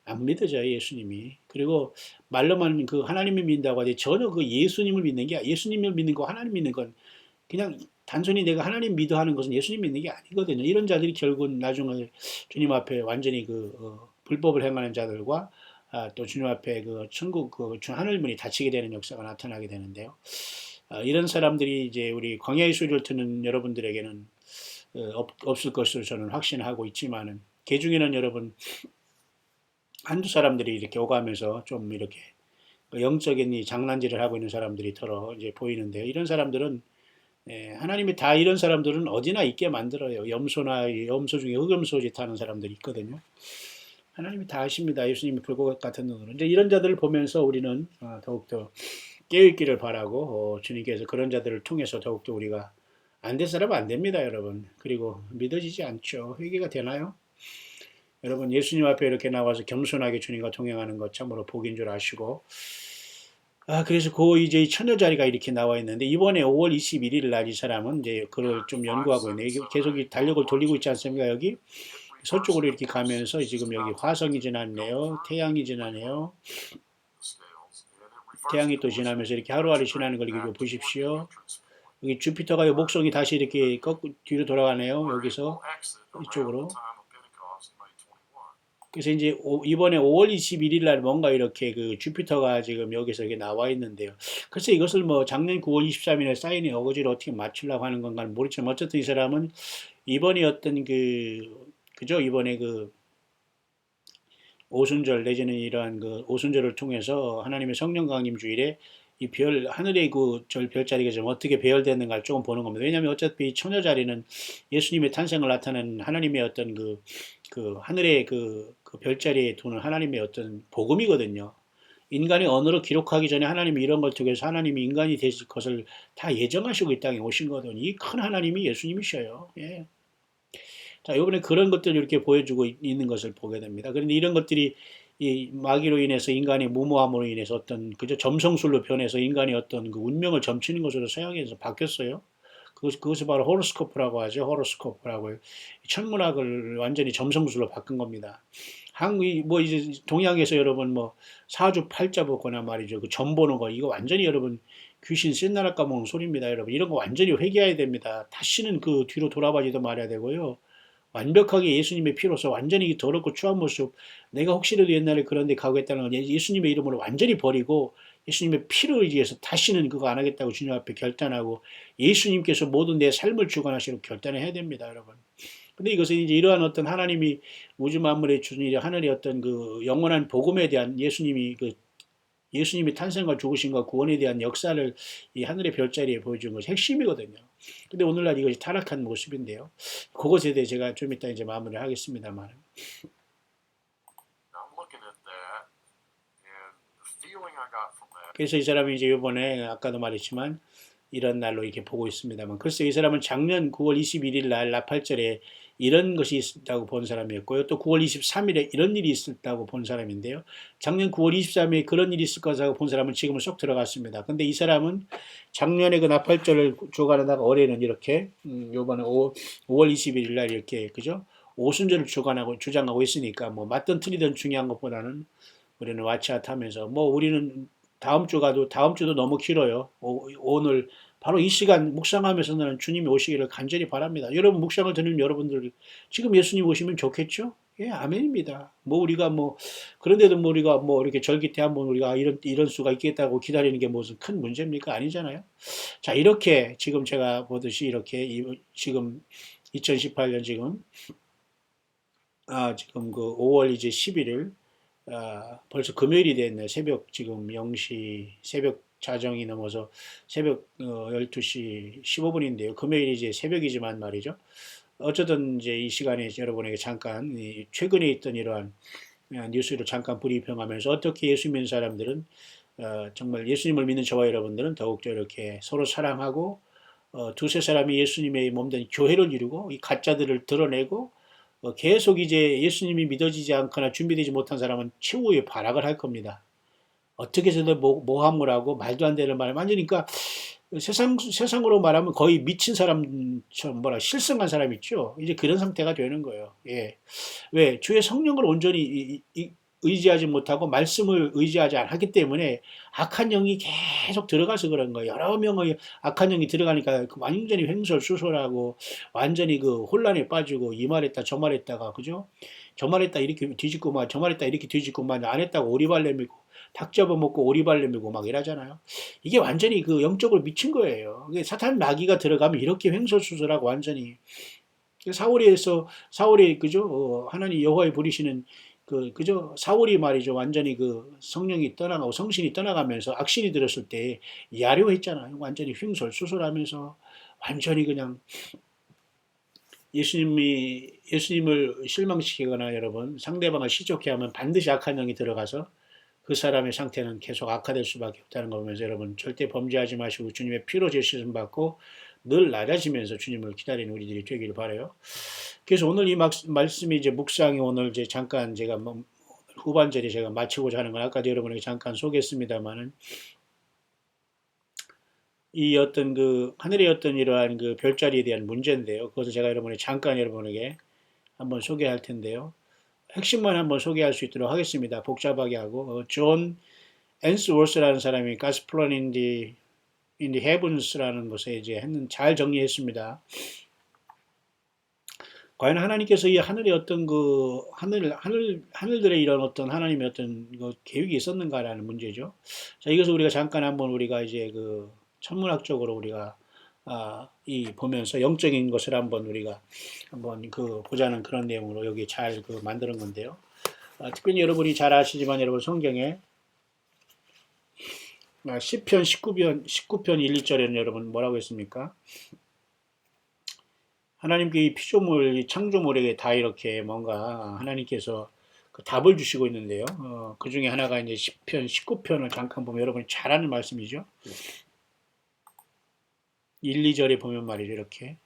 안 믿어져요, 예수님이. 그리고 말로만 그 하나님을 믿는다고 하지 전혀 그 예수님을 믿는 게 예수님을 믿는 거 하나님 믿는 건 그냥 단순히 내가 하나님 믿어 하는 것은 예수님 믿는 게 아니거든요. 이런 자들이 결국은 나중에 주님 앞에 완전히 불법을 행하는 자들과 또 주님 앞에 그 천국 하늘문이 닫히게 되는 역사가 나타나게 되는데요. 이런 사람들이 이제 우리 광야의 소리를 듣는 여러분들에게는 없을 것으로 저는 확신하고 있지만은 그 중에는 여러분 한두 사람들이 이렇게 오가면서 좀 이렇게 영적인 이 장난질을 하고 있는 사람들이 더러 이제 보이는데요. 이런 사람들은 하나님이 다 이런 사람들은 어디나 있게 만들어요. 염소 중에 흑염소짓 하는 사람들이 있거든요. 하나님이 다 아십니다. 예수님이 불꽃 같은 눈으로. 이제 이런 자들을 보면서 우리는 더욱더 깨어있기를 바라고 주님께서 그런 자들을 통해서 더욱더 우리가 안 될 사람은 안 됩니다, 여러분. 그리고 믿어지지 않죠. 회개가 되나요? 여러분 예수님 앞에 이렇게 나와서 겸손하게 주님과 동행하는 것 참으로 복인 줄 아시고 그래서 이제 처녀 자리가 이렇게 나와 있는데 이번에 5월 21일 날 이 사람은 이제 그걸 좀 연구하고 있네요. 이게 계속 달력을 돌리고 있지 않습니까? 여기 서쪽으로 이렇게 가면서 지금 여기 화성이 지났네요. 태양이 지나네요. 태양이 또 지나면서 이렇게 하루하루 지나는 걸 이거 보십시오. 여기 주피터가 목성이 다시 이렇게 뒤로 돌아가네요. 여기서 이쪽으로. 그래서 이제 이번에 5월 21일 날 뭔가 이렇게 그 주피터가 지금 여기서 이렇게 나와 있는데요. 글쎄 이것을 뭐 작년 9월 23일에 사인의 어거지를 어떻게 맞추려고 하는 건가는 모르지만 어쨌든 이 사람은 이번에 어떤 그죠? 이번에 그 오순절 내지는 이러한 그 오순절을 통해서 하나님의 성령 강림 주일에 이 하늘의 별자리가 좀 어떻게 배열되는가를 조금 보는 겁니다. 왜냐하면 어차피 이 처녀 자리는 예수님의 탄생을 나타내는 하나님의 어떤 하늘의 그 별자리에 두는 하나님의 어떤 복음이거든요. 인간의 언어로 기록하기 전에 하나님이 이런 걸 통해서 하나님이 인간이 되실 것을 다 예정하시고 이 땅에 오신 거거든요. 이 큰 하나님이 예수님이셔요. 예. 자, 이번에 그런 것들을 이렇게 보여주고 있는 것을 보게 됩니다. 그런데 이런 것들이 이 마귀로 인해서 인간의 무모함으로 인해서 어떤 그저 점성술로 변해서 인간의 어떤 그 운명을 점치는 것으로 서양에서 바뀌었어요. 그것이 바로 호로스코프라고 하죠. 호로스코프라고 천문학을 완전히 점성술로 바꾼 겁니다. 뭐 이제 동양에서 여러분 뭐 사주 팔자 보거나 말이죠. 그 점 보는 거 이거 완전히 여러분 귀신 쓴나라 까먹는 소리입니다. 여러분 이런 거 완전히 회개해야 됩니다. 다시는 그 뒤로 돌아가지도 말아야 되고요. 완벽하게 예수님의 피로서 완전히 더럽고 추한 모습 내가 혹시라도 옛날에 그런 데 가겠다는 걸 예수님의 이름으로 완전히 버리고 예수님의 피를 의지해서 다시는 그거 안 하겠다고 주님 앞에 결단하고 예수님께서 모든 내 삶을 주관하시도록 결단을 해야 됩니다, 여러분. 근데 이것은 이제 이러한 어떤 하나님이 우주 만물의 주인이 하늘의 어떤 그 영원한 복음에 대한 예수님의 탄생과 죽으심과 구원에 대한 역사를 이 하늘의 별자리에 보여준 것이 핵심이거든요. 근데 오늘날 이것이 타락한 모습인데요. 그것에 대해 제가 좀 이따 이제 마무리를 하겠습니다만. 그래서 이 사람이 이제 이번에 아까도 말했지만 이런 날로 이렇게 보고 있습니다만 글쎄 이 사람은 작년 9월 21일 날 나팔절에 이런 것이 있었다고 본 사람이었고요. 또 9월 23일에 이런 일이 있었다고 본 사람인데요. 작년 9월 23일에 그런 일이 있을 거라고 본 사람은 지금은 쏙 들어갔습니다. 근데 이 사람은 작년에 그 나팔절을 주관하다가 올해는 이렇게 요번에 5월 21일 날 이렇게 그죠? 오순절을 주장하고 있으니까 뭐 맞든 틀리든 중요한 것보다는 우리는 와치아트하면서 뭐 우리는 다음 주도 너무 길어요. 오늘 바로 이 시간 묵상하면서 나는 주님이 오시기를 간절히 바랍니다. 여러분 묵상을 듣는 여러분들 지금 예수님 오시면 좋겠죠? 예, 아멘입니다. 뭐 우리가 뭐 그런데도 뭐 우리가 뭐 이렇게 절기때 한번 우리가 이런 수가 있겠다고 기다리는 게 무슨 큰 문제입니까? 아니잖아요. 자, 이렇게 지금 제가 보듯이 이렇게 지금 2018년 지금 그 5월 이제 11일 벌써 금요일이 됐네. 새벽 지금 0시 새벽 자정이 넘어서 새벽 12시 15분인데요. 금요일이 이제 새벽이지만 말이죠. 어쩌든 이제 이 시간에 여러분에게 잠깐 최근에 있던 이러한 뉴스를 잠깐 브리핑하면서 어떻게 예수 믿는 사람들은 정말 예수님을 믿는 저와 여러분들은 더욱더 이렇게 서로 사랑하고 두세 사람이 예수님의 몸된 교회를 이루고 이 가짜들을 드러내고 계속 이제 예수님이 믿어지지 않거나 준비되지 못한 사람은 최후의 발악을 할 겁니다. 어떻게 해서든 모함을 하고 말도 안 되는 말을 완전히 그러니까 세상으로 말하면 거의 미친 사람처럼 실성한 사람 있죠. 이제 그런 상태가 되는 거예요. 예. 왜? 주의 성령을 온전히 의지하지 못하고 말씀을 의지하지 않기 때문에 악한 영이 계속 들어가서 그런 거예요. 여러 명의 악한 영이 들어가니까 완전히 횡설수설하고 완전히 그 혼란에 빠지고 이 말했다 저 말했다가 그죠? 저 말했다 이렇게 뒤집고만 저 말했다 이렇게 뒤집고만 안 했다고 오리발 내밀고 닭 잡아먹고 오리발 내밀고 막 이러잖아요. 이게 완전히 그 영적으로 미친 거예요. 사탄 마귀가 들어가면 이렇게 횡설수설하고 완전히 사울이 그죠? 하나님 여호와의 부리시는 그죠? 사울이 말이죠. 완전히 그 성령이 떠나가고 성신이 떠나가면서 악신이 들었을 때 야려했잖아요. 완전히 횡설수설하면서 완전히 그냥 예수님을 실망시키거나 여러분 상대방을 시족해 하면 반드시 악한 영이 들어가서 그 사람의 상태는 계속 악화될 수밖에 없다는 걸 보면서 여러분 절대 범죄하지 마시고 주님의 피로 제시름 받고 늘 낮아지면서 주님을 기다리는 우리들이 되기를 바라요. 그래서 오늘 이 말씀이 이제 묵상이 오늘 이제 잠깐 제가 후반절에 제가 마치고자 하는 건 아까도 여러분에게 잠깐 소개했습니다만은 이 어떤 그 하늘의 어떤 이러한 그 별자리에 대한 문제인데요. 그것을 제가 잠깐 여러분에게 한번 소개할 텐데요. 핵심만 한번 소개할 수 있도록 하겠습니다. 복잡하게 하고 존 앤스워스라는 사람이 가스플런 in the Heavens라는 것에 이제 잘 정리했습니다. 과연 하나님께서 이 하늘의 어떤 그 하늘들의 이런 어떤 하나님의 어떤 계획이 있었는가라는 문제죠. 자, 이것을 우리가 잠깐 한번 우리가 이제 그 천문학적으로 우리가 보면서 영적인 것을 한번 우리가 한번 보자는 그런 내용으로 여기 잘 만드는 건데요. 특별히 여러분이 잘 아시지만 여러분 성경에 시편 19편 1, 2절에는 여러분 뭐라고 했습니까? 하나님께 이 피조물, 이 창조물에게 다 이렇게 뭔가 하나님께서 그 답을 주시고 있는데요. 그 중에 하나가 이제 시편 19편을 잠깐 보면 여러분이 잘 아는 말씀이죠. 1, 2절에 보면 말이죠. 이렇게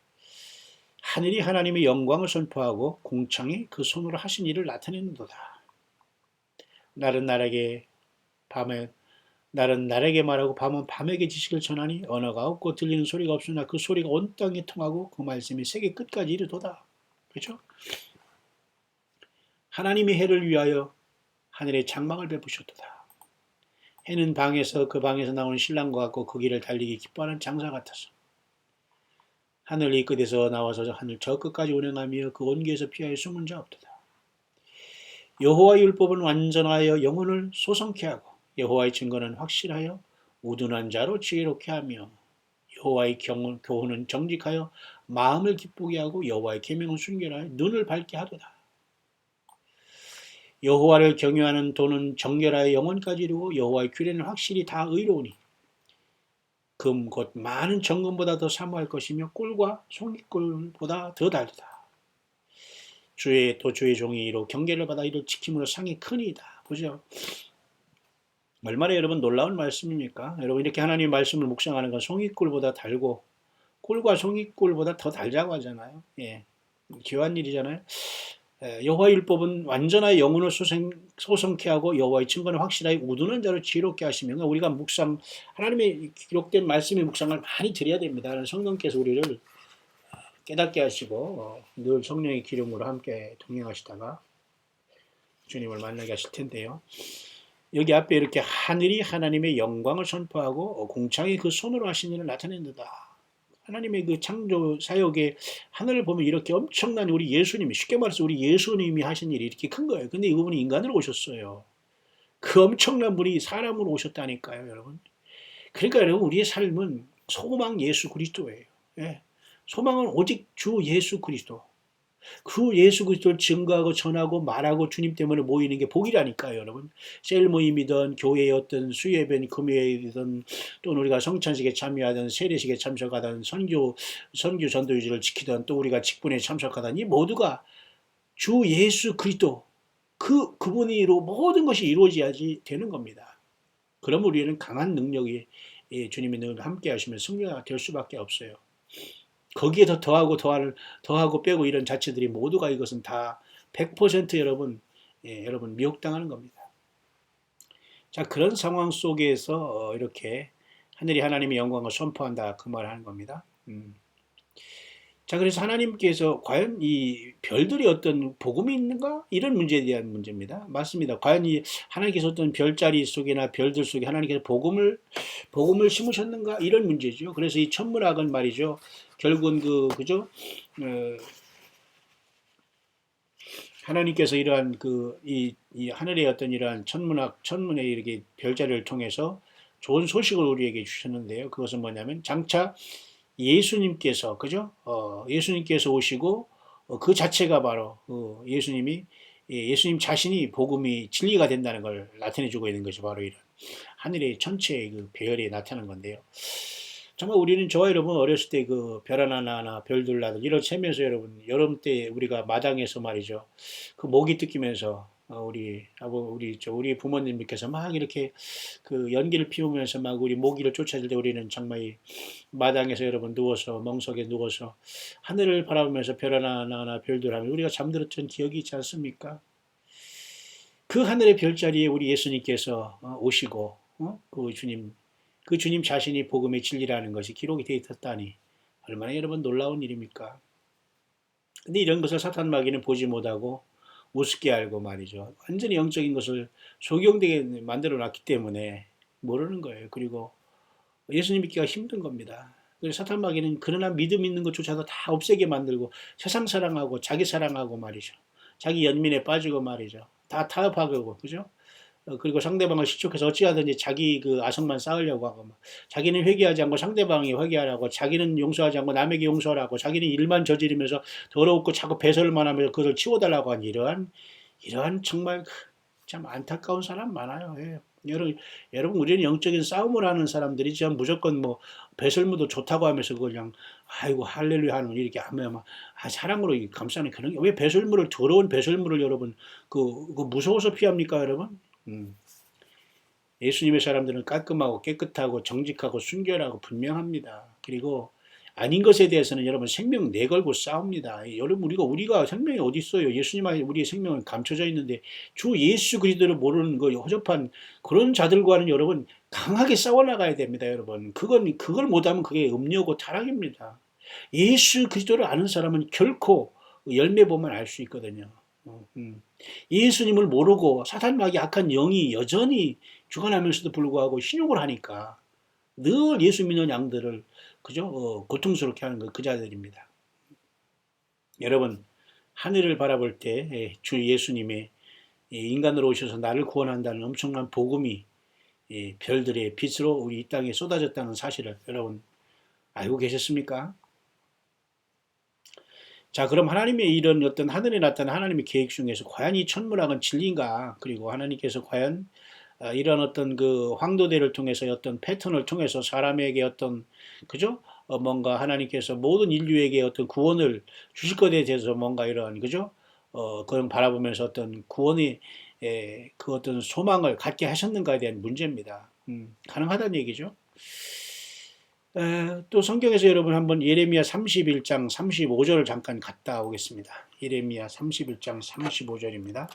하늘이 하나님의 영광을 선포하고 공창이 그 손으로 하신 일을 나타내는도다. 날은 날에게 말하고 밤은 밤에게 지식을 전하니 언어가 없고 들리는 소리가 없으나 그 소리가 온 땅에 통하고 그 말씀이 세계 끝까지 이르도다. 그렇죠? 하나님이 해를 위하여 하늘에 장막을 베푸셨도다. 해는 그 방에서 나오는 신랑과 같고 그 길을 달리기 기뻐하는 장사 같아서 하늘 이 끝에서 나와서 하늘 저 끝까지 운행하며 그 온기에서 피하여 숨은 자 없도다. 여호와의 율법은 완전하여 영혼을 소성케 하고 여호와의 증거는 확실하여 우둔한 자로 지혜롭게 하며 여호와의 교훈은 정직하여 마음을 기쁘게 하고 여호와의 계명은 순결하여 눈을 밝게 하도다. 여호와를 경외하는 도는 정결하여 영혼까지 이루고 여호와의 규례는 확실히 다 의로우니 금 곧 많은 정금보다 더 사모할 것이며 꿀과 송이꿀보다 더 달다. 주의 종이 이로 경계를 받아 이를 지킴으로 상이 크니이다. 보죠. 얼마나 여러분 놀라운 말씀입니까? 여러분 이렇게 하나님의 말씀을 묵상하는 건 송이꿀보다 달고 꿀과 송이꿀보다 더 달자고 하잖아요. 예, 귀한 일이잖아요. 여호와의 율법은 완전하여 영혼을 소성케 하고 여호와의 증거는 확실하여 우둔한 자를 지혜롭게 하시며 우리가 하나님의 기록된 말씀의 묵상을 많이 드려야 됩니다. 성령께서 우리를 깨닫게 하시고 늘 성령의 기름으로 함께 동행하시다가 주님을 만나게 하실 텐데요. 여기 앞에 이렇게 하늘이 하나님의 영광을 선포하고 공창이 그 손으로 하신 일을 나타낸다. 하나님의 그 창조 사역에 하늘을 보면 이렇게 엄청난 우리 예수님이 쉽게 말해서 우리 예수님이 하신 일이 이렇게 큰 거예요. 근데 이분이 인간으로 오셨어요. 그 엄청난 분이 사람으로 오셨다니까요, 여러분. 그러니까 여러분 우리의 삶은 소망 예수 그리스도예요. 예. 소망은 오직 주 예수 그리스도. 그 예수 그리스도를 증거하고 전하고 말하고 주님 때문에 모이는 게 복이라니까요, 여러분. 셀 모임이든 교회의 어떤 수요예배든 금요일이든 또는 우리가 성찬식에 참여하든 세례식에 참석하든 선교 전도유지를 지키든 또 우리가 직분에 참석하든 이 모두가 주 예수 그리스도 그분이로 모든 것이 이루어져야지 되는 겁니다. 그럼 우리는 강한 능력이 주님이 늘 함께 하시면 승리가 될 수밖에 없어요. 거기에 더하고 빼고 이런 자체들이 모두가 이것은 다 100% 여러분, 여러분 미혹당하는 겁니다. 자, 그런 상황 속에서 이렇게 하늘이 하나님의 영광을 선포한다 그 말을 하는 겁니다. 자, 그래서 하나님께서 과연 이 별들이 어떤 복음이 있는가? 이런 문제에 대한 문제입니다. 맞습니다. 과연 이 하나님께서 어떤 별자리 속이나 별들 속에 하나님께서 복음을 심으셨는가? 이런 문제죠. 그래서 이 천문학은 말이죠. 결국은 그죠? 하나님께서 이러한 이 하늘의 어떤 이러한 천문의 이렇게 별자리를 통해서 좋은 소식을 우리에게 주셨는데요. 그것은 뭐냐면 장차 예수님께서 그죠? 예수님께서 오시고 그 자체가 바로 예수님 자신이 복음이 진리가 된다는 걸 나타내주고 있는 것이 바로 이런 하늘의 전체의 그 배열에 나타나는 건데요. 정말 우리는 저와 여러분 어렸을 때 그 별 하나 별들 나들 이런 세면서 여러분 여름 때 우리가 마당에서 말이죠 그 모기 뜯기면서 우리 부모님께서 막 이렇게 그 연기를 피우면서 막 우리 모기를 쫓아줄 때 우리는 정말 이 마당에서 여러분 누워서 멍석에 누워서 하늘을 바라보면서 별 하나 별들 하면 우리가 잠들었던 기억이 있지 않습니까? 그 하늘의 별자리에 우리 예수님께서 오시고 그 주님 자신이 복음의 진리라는 것이 기록이 되어 있었다니 얼마나 여러분 놀라운 일입니까? 근데 이런 것을 사탄 마귀는 보지 못하고 우습게 알고 말이죠. 완전히 영적인 것을 소경되게 만들어 놨기 때문에 모르는 거예요. 그리고 예수님 믿기가 힘든 겁니다. 그래서 사탄 마귀는 그러나 믿음 있는 것조차도 다 없애게 만들고 세상 사랑하고 자기 사랑하고 말이죠. 자기 연민에 빠지고 말이죠. 다 타협하고 그죠? 그리고 상대방을 실족해서 어찌하든지 자기 그 아성만 쌓으려고 하고 자기는 회개하지 않고 상대방이 회개하라고 자기는 용서하지 않고 남에게 용서하라고 자기는 일만 저지르면서 더럽고 자꾸 배설만 하면서 그것을 치워달라고 하는 이러한 정말 참 안타까운 사람 많아요. 예. 여러분 우리는 영적인 싸움을 하는 사람들이 참 무조건 뭐 배설물도 좋다고 하면서 그걸 그냥 아이고 할렐루야 하는 이렇게 하면 막 사랑으로 감싸는 그런 게 왜 더러운 배설물을 여러분 그 무서워서 피합니까 여러분? 예수님의 사람들은 깔끔하고 깨끗하고 정직하고 순결하고 분명합니다. 그리고 아닌 것에 대해서는 여러분 생명 내걸고 싸웁니다. 여러분 우리가 생명이 어디 있어요? 예수님 안에 우리의 생명은 감춰져 있는데 주 예수 그리스도를 모르는 그 허접한 그런 자들과는 여러분 강하게 싸워 나가야 됩니다, 여러분. 그걸 못하면 그게 음료고 타락입니다. 예수 그리스도를 아는 사람은 결코 열매 보면 알 수 있거든요. 예수님을 모르고 사탄 마귀 악한 영이 여전히 주관하면서도 불구하고 신용을 하니까 늘 예수 믿는 양들을 그죠? 고통스럽게 하는 그 자들입니다. 여러분 하늘을 바라볼 때 주 예수님의 인간으로 오셔서 나를 구원한다는 엄청난 복음이 별들의 빛으로 우리 이 땅에 쏟아졌다는 사실을 여러분 알고 계셨습니까? 자, 그럼 하나님의 이런 어떤 하늘에 나타난 하나님의 계획 중에서 과연 이 천문학은 진리인가? 그리고 하나님께서 과연 이런 어떤 그 황도대를 통해서 어떤 패턴을 통해서 사람에게 어떤 그죠? 뭔가 하나님께서 모든 인류에게 어떤 구원을 주실 것에 대해서 뭔가 이런 그죠? 그런 바라보면서 어떤 구원의 그 어떤 소망을 갖게 하셨는가에 대한 문제입니다. 가능하다는 얘기죠. 또 성경에서 여러분 한번 예레미야 31장 35절을 잠깐 갔다 오겠습니다. 예레미야 31장 35절입니다.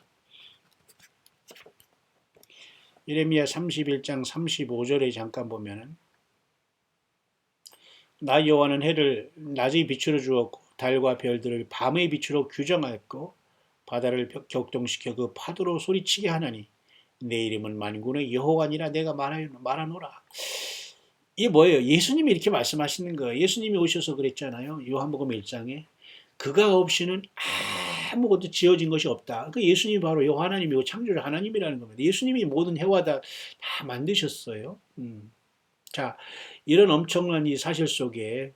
예레미야 31장 35절에 잠깐 보면은 나 여호와는 해를 낮의 빛으로 주었고 달과 별들을 밤의 빛으로 규정하였고 바다를 격동시켜 그 파도로 소리치게 하나니 내 이름은 만군의 여호와니라 내가 말하노라. 이게 뭐예요? 예수님이 이렇게 말씀하시는 거예요. 예수님이 오셔서 그랬잖아요. 요한복음 1장에 그가 없이는 아무것도 지어진 것이 없다. 그 예수님이 바로 하나님이고 창조주 하나님이라는 겁니다. 예수님이 모든 해와 다 만드셨어요. 자, 이런 엄청난 이 사실 속에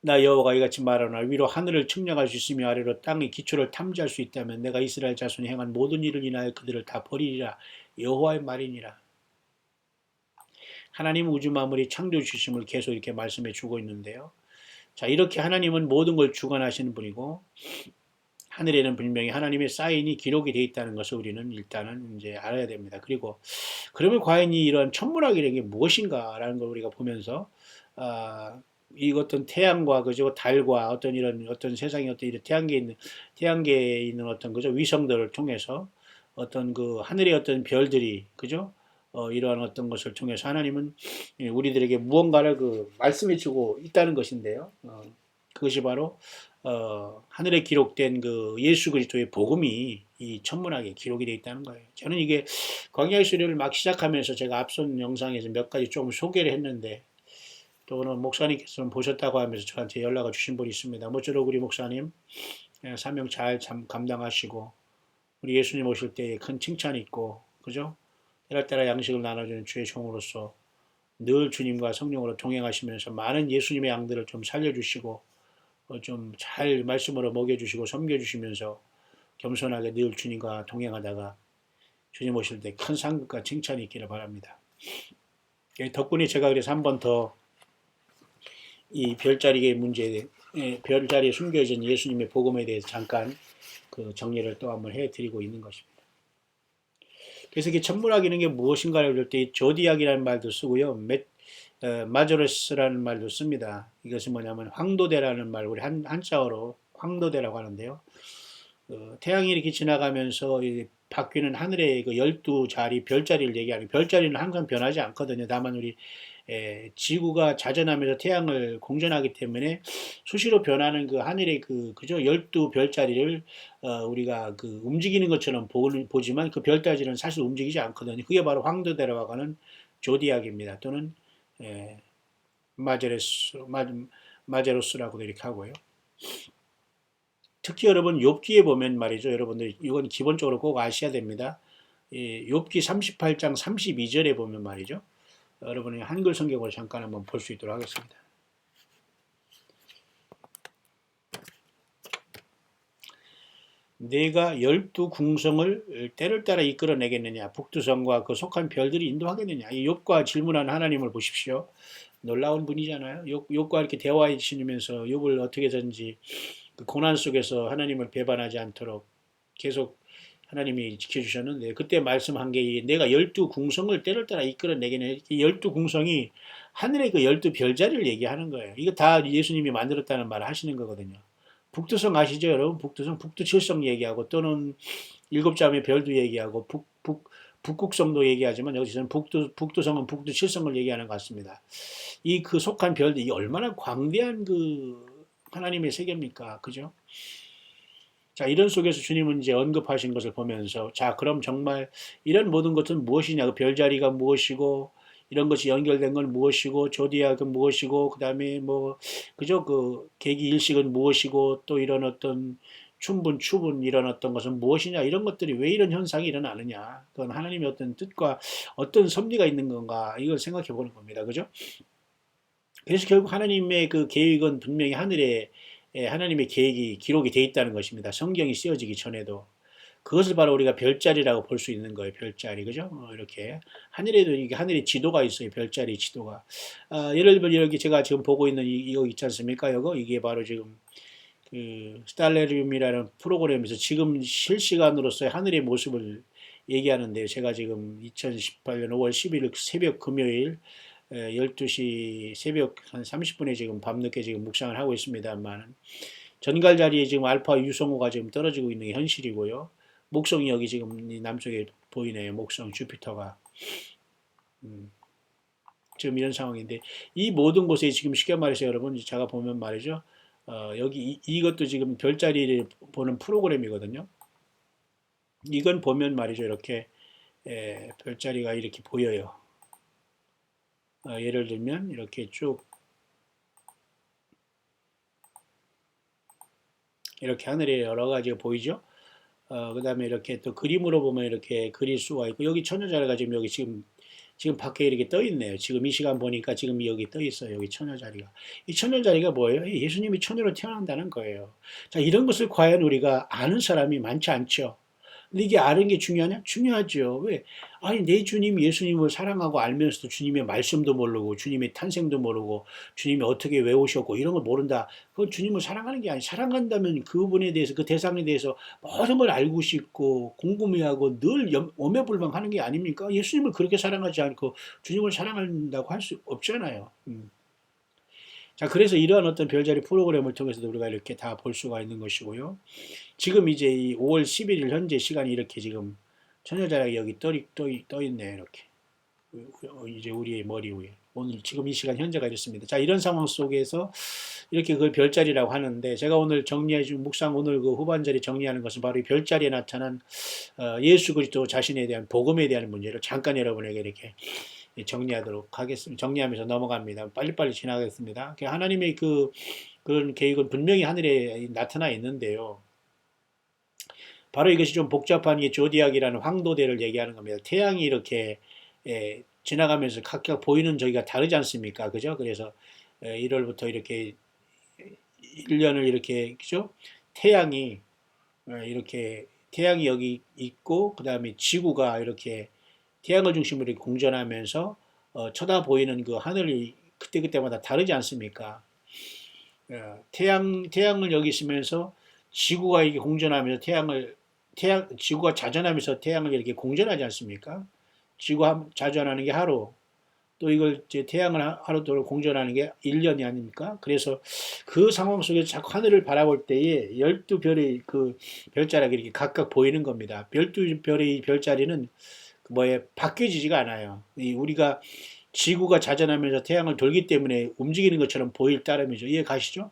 나 여호와가 이같이 말하노라. 위로 하늘을 측량할 수 있으며 아래로 땅의 기초를 탐지할 수 있다면 내가 이스라엘 자손이 행한 모든 일을 인하여 그들을 다 버리리라. 여호와의 말이니라. 하나님 우주 만물이 창조 주심을 계속 이렇게 말씀해 주고 있는데요. 자, 이렇게 하나님은 모든 걸 주관하시는 분이고 하늘에는 분명히 하나님의 사인이 기록이 되어 있다는 것을 우리는 일단은 이제 알아야 됩니다. 그리고 그러면 과연 이런 천문학이라는 게 무엇인가라는 걸 우리가 보면서 이 어떤 태양과 그죠 달과 어떤 이런 어떤 세상의 어떤 이런 태양계에 있는 어떤 그죠 위성들을 통해서 어떤 그 하늘의 어떤 별들이 그죠 이러한 어떤 것을 통해서 하나님은 우리들에게 무언가를 그 말씀해주고 있다는 것인데요. 그것이 바로 하늘에 기록된 그 예수 그리스도의 복음이 이 천문학에 기록이 되어 있다는 거예요. 저는 이게 광야의 수련을 막 시작하면서 제가 앞선 영상에서 몇 가지 조금 소개를 했는데 또 오늘 목사님께서는 보셨다고 하면서 저한테 연락을 주신 분이 있습니다. 모쪼록 우리 목사님 사명 잘 감당하시고 우리 예수님 오실 때에 큰 칭찬이 있고 그죠? 때랄따라 양식을 나눠주는 주의 종으로서 늘 주님과 성령으로 동행하시면서 많은 예수님의 양들을 좀 살려주시고 좀 잘 말씀으로 먹여주시고 섬겨주시면서 겸손하게 늘 주님과 동행하다가 주님 오실 때 큰 상급과 칭찬이 있기를 바랍니다. 덕분에 제가 그래서 한 번 더 이 별자리의 문제에 별자리에 숨겨진 예수님의 복음에 대해서 잠깐 그 정리를 또 한번 해드리고 있는 것입니다. 그래서 이게 천문학이라는 게 무엇인가를 볼 때 조디악이라는 말도 쓰고요. 마조레스라는 말도 씁니다. 이것은 뭐냐면 황도대라는 말, 우리 한자어로 황도대라고 하는데요. 태양이 이렇게 지나가면서 바뀌는 하늘의 그 12자리, 별자리를 얘기하는, 별자리는 항상 변하지 않거든요. 다만 우리 지구가 자전하면서 태양을 공전하기 때문에 수시로 변하는 그 하늘의 그죠? 12별자리를 우리가 그 움직이는 것처럼 보지만 그 별자리는 사실 움직이지 않거든요. 그게 바로 황도대라고 하는 조디악입니다. 또는 마제로스라고도 이렇게 하고요. 특히 여러분 욥기에 보면 말이죠. 여러분들 이건 기본적으로 꼭 아셔야 됩니다. 욥기 38장 32절에 보면 말이죠. 여러분이 한글 성경을 잠깐 한번 볼 수 있도록 하겠습니다. 내가 12궁성을 때를 따라 이끌어내겠느냐 북두성과 그 속한 별들이 인도하겠느냐 이 욥과 질문하는 하나님을 보십시오. 놀라운 분이잖아요. 욥과 이렇게 대화해 주시면서 욥을 어떻게든지 그 고난 속에서 하나님을 배반하지 않도록 계속 하나님이 지켜주셨는데 그때 말씀한 게 내가 12궁성을 때를 따라 이끌어내겠느냐. 12궁성이 하늘의 그 12별자리를 얘기하는 거예요. 이거 다 예수님이 만들었다는 말을 하시는 거거든요. 북두성 아시죠, 여러분? 북두성, 북두칠성 얘기하고 또는 일곱자매 별도 얘기하고 북극성도 얘기하지만 여기서는 북두성은 북두칠성을 얘기하는 것 같습니다. 이 그 속한 별들, 이 얼마나 광대한 그 하나님의 세계입니까? 그죠? 자, 이런 속에서 주님은 이제 언급하신 것을 보면서 자, 그럼 정말 이런 모든 것은 무엇이냐? 그 별자리가 무엇이고 이런 것이 연결된 건 무엇이고 조디악은 무엇이고 그다음에 뭐 그죠? 그 계기 일식은 무엇이고 또 이런 어떤 춘분, 추분 이런 어떤 것은 무엇이냐? 이런 것들이 왜 이런 현상이 일어나느냐? 그건 하나님의 어떤 뜻과 어떤 섭리가 있는 건가? 이걸 생각해 보는 겁니다. 그죠? 그래서 결국 하나님의 그 계획은 분명히 하늘에 하나님의 계획이 기록이 돼 있다는 것입니다. 성경이 쓰여지기 전에도. 그것을 바로 우리가 별자리라고 볼 수 있는 거예요. 별자리. 그죠? 이렇게. 하늘에도 이게 하늘에 지도가 있어요. 별자리 지도가. 예를 들면 여기 제가 지금 보고 있는 이거 있지 않습니까? 이게 바로 지금 그 스탈레리움이라는 프로그램에서 지금 실시간으로서의 하늘의 모습을 얘기하는데요. 제가 지금 2018년 5월 11일 새벽 금요일 12시 새벽 한 30분에 지금 밤늦게 지금 묵상을 하고 있습니다만 전갈 자리에 지금 알파 유성호가 지금 떨어지고 있는 게 현실이고요. 목성이 여기 지금 남쪽에 보이네요. 목성 주피터가 지금 이런 상황인데 이 모든 곳에 지금 쉽게 말해서 여러분 제가 보면 말이죠. 여기 이것도 지금 별자리를 보는 프로그램이거든요. 이건 보면 말이죠. 이렇게 별자리가 이렇게 보여요. 예를 들면 이렇게 쭉 이렇게 하늘에 여러 가지가 보이죠. 그 다음에 이렇게 또 그림으로 보면 이렇게 그릴 수가 있고 여기 천여자리가 지금 여기 지금 지금 밖에 이렇게 떠 있네요. 지금 이 시간 보니까 지금 여기 떠 있어요. 여기 처녀 자리가. 이 처녀 자리가 뭐예요? 예수님이 처녀로 태어난다는 거예요. 자, 이런 것을 과연 우리가 아는 사람이 많지 않죠. 근데 이게 아는 게 중요하냐? 중요하죠. 왜? 아니, 내 주님 예수님을 사랑하고 알면서도 주님의 말씀도 모르고 주님의 탄생도 모르고 주님이 어떻게 왜 오셨고 이런 걸 모른다. 그건 주님을 사랑하는 게 아니에요. 사랑한다면 그분에 대해서 그 대상에 대해서 모든 걸 알고 싶고 궁금해하고 늘 오매불망하는 게 아닙니까? 예수님을 그렇게 사랑하지 않고 주님을 사랑한다고 할 수 없잖아요. 자, 그래서 이러한 어떤 별자리 프로그램을 통해서도 우리가 이렇게 다 볼 수가 있는 것이고요. 지금 이제 이 5월 11일 현재 시간이 이렇게 지금 천여자락이 여기 떠 있네요. 이렇게. 이제 우리의 머리 위에. 오늘 지금 이 시간 현재가 이렇습니다. 자, 이런 상황 속에서 이렇게 그 별자리라고 하는데 제가 오늘 정리해 준 묵상 오늘 그 후반절에 정리하는 것은 바로 이 별자리에 나타난 예수 그리스도 자신에 대한 복음에 대한 문제를 잠깐 여러분에게 이렇게 정리하도록 하겠습니다. 정리하면서 넘어갑니다. 빨리빨리 지나가겠습니다. 하나님의 그런 계획은 분명히 하늘에 나타나 있는데요. 바로 이것이 좀 복잡한 게 조디악이라는 황도대를 얘기하는 겁니다. 태양이 이렇게 지나가면서 각각 보이는 저기가 다르지 않습니까? 그죠? 그래서 1월부터 이렇게 1년을 이렇게 그죠? 태양이 이렇게 태양이 여기 있고 그 다음에 지구가 이렇게 태양을 중심으로 이렇게 공전하면서 쳐다 보이는 그 하늘이 그때그때마다 다르지 않습니까? 태양을 여기 있으면서 지구가 이렇게 공전하면서 지구가 자전하면서 태양을 이렇게 공전하지 않습니까? 지구가 자전하는 게 하루, 또 이걸 이제 태양을 하루도록 공전하는 게 1년이 아닙니까? 그래서 그 상황 속에서 자꾸 하늘을 바라볼 때에 12별의 그 별자락이 이렇게 각각 보이는 겁니다. 12별의 별자리는 바뀌어지지가 않아요. 우리가 지구가 자전하면서 태양을 돌기 때문에 움직이는 것처럼 보일 따름이죠. 이해 가시죠?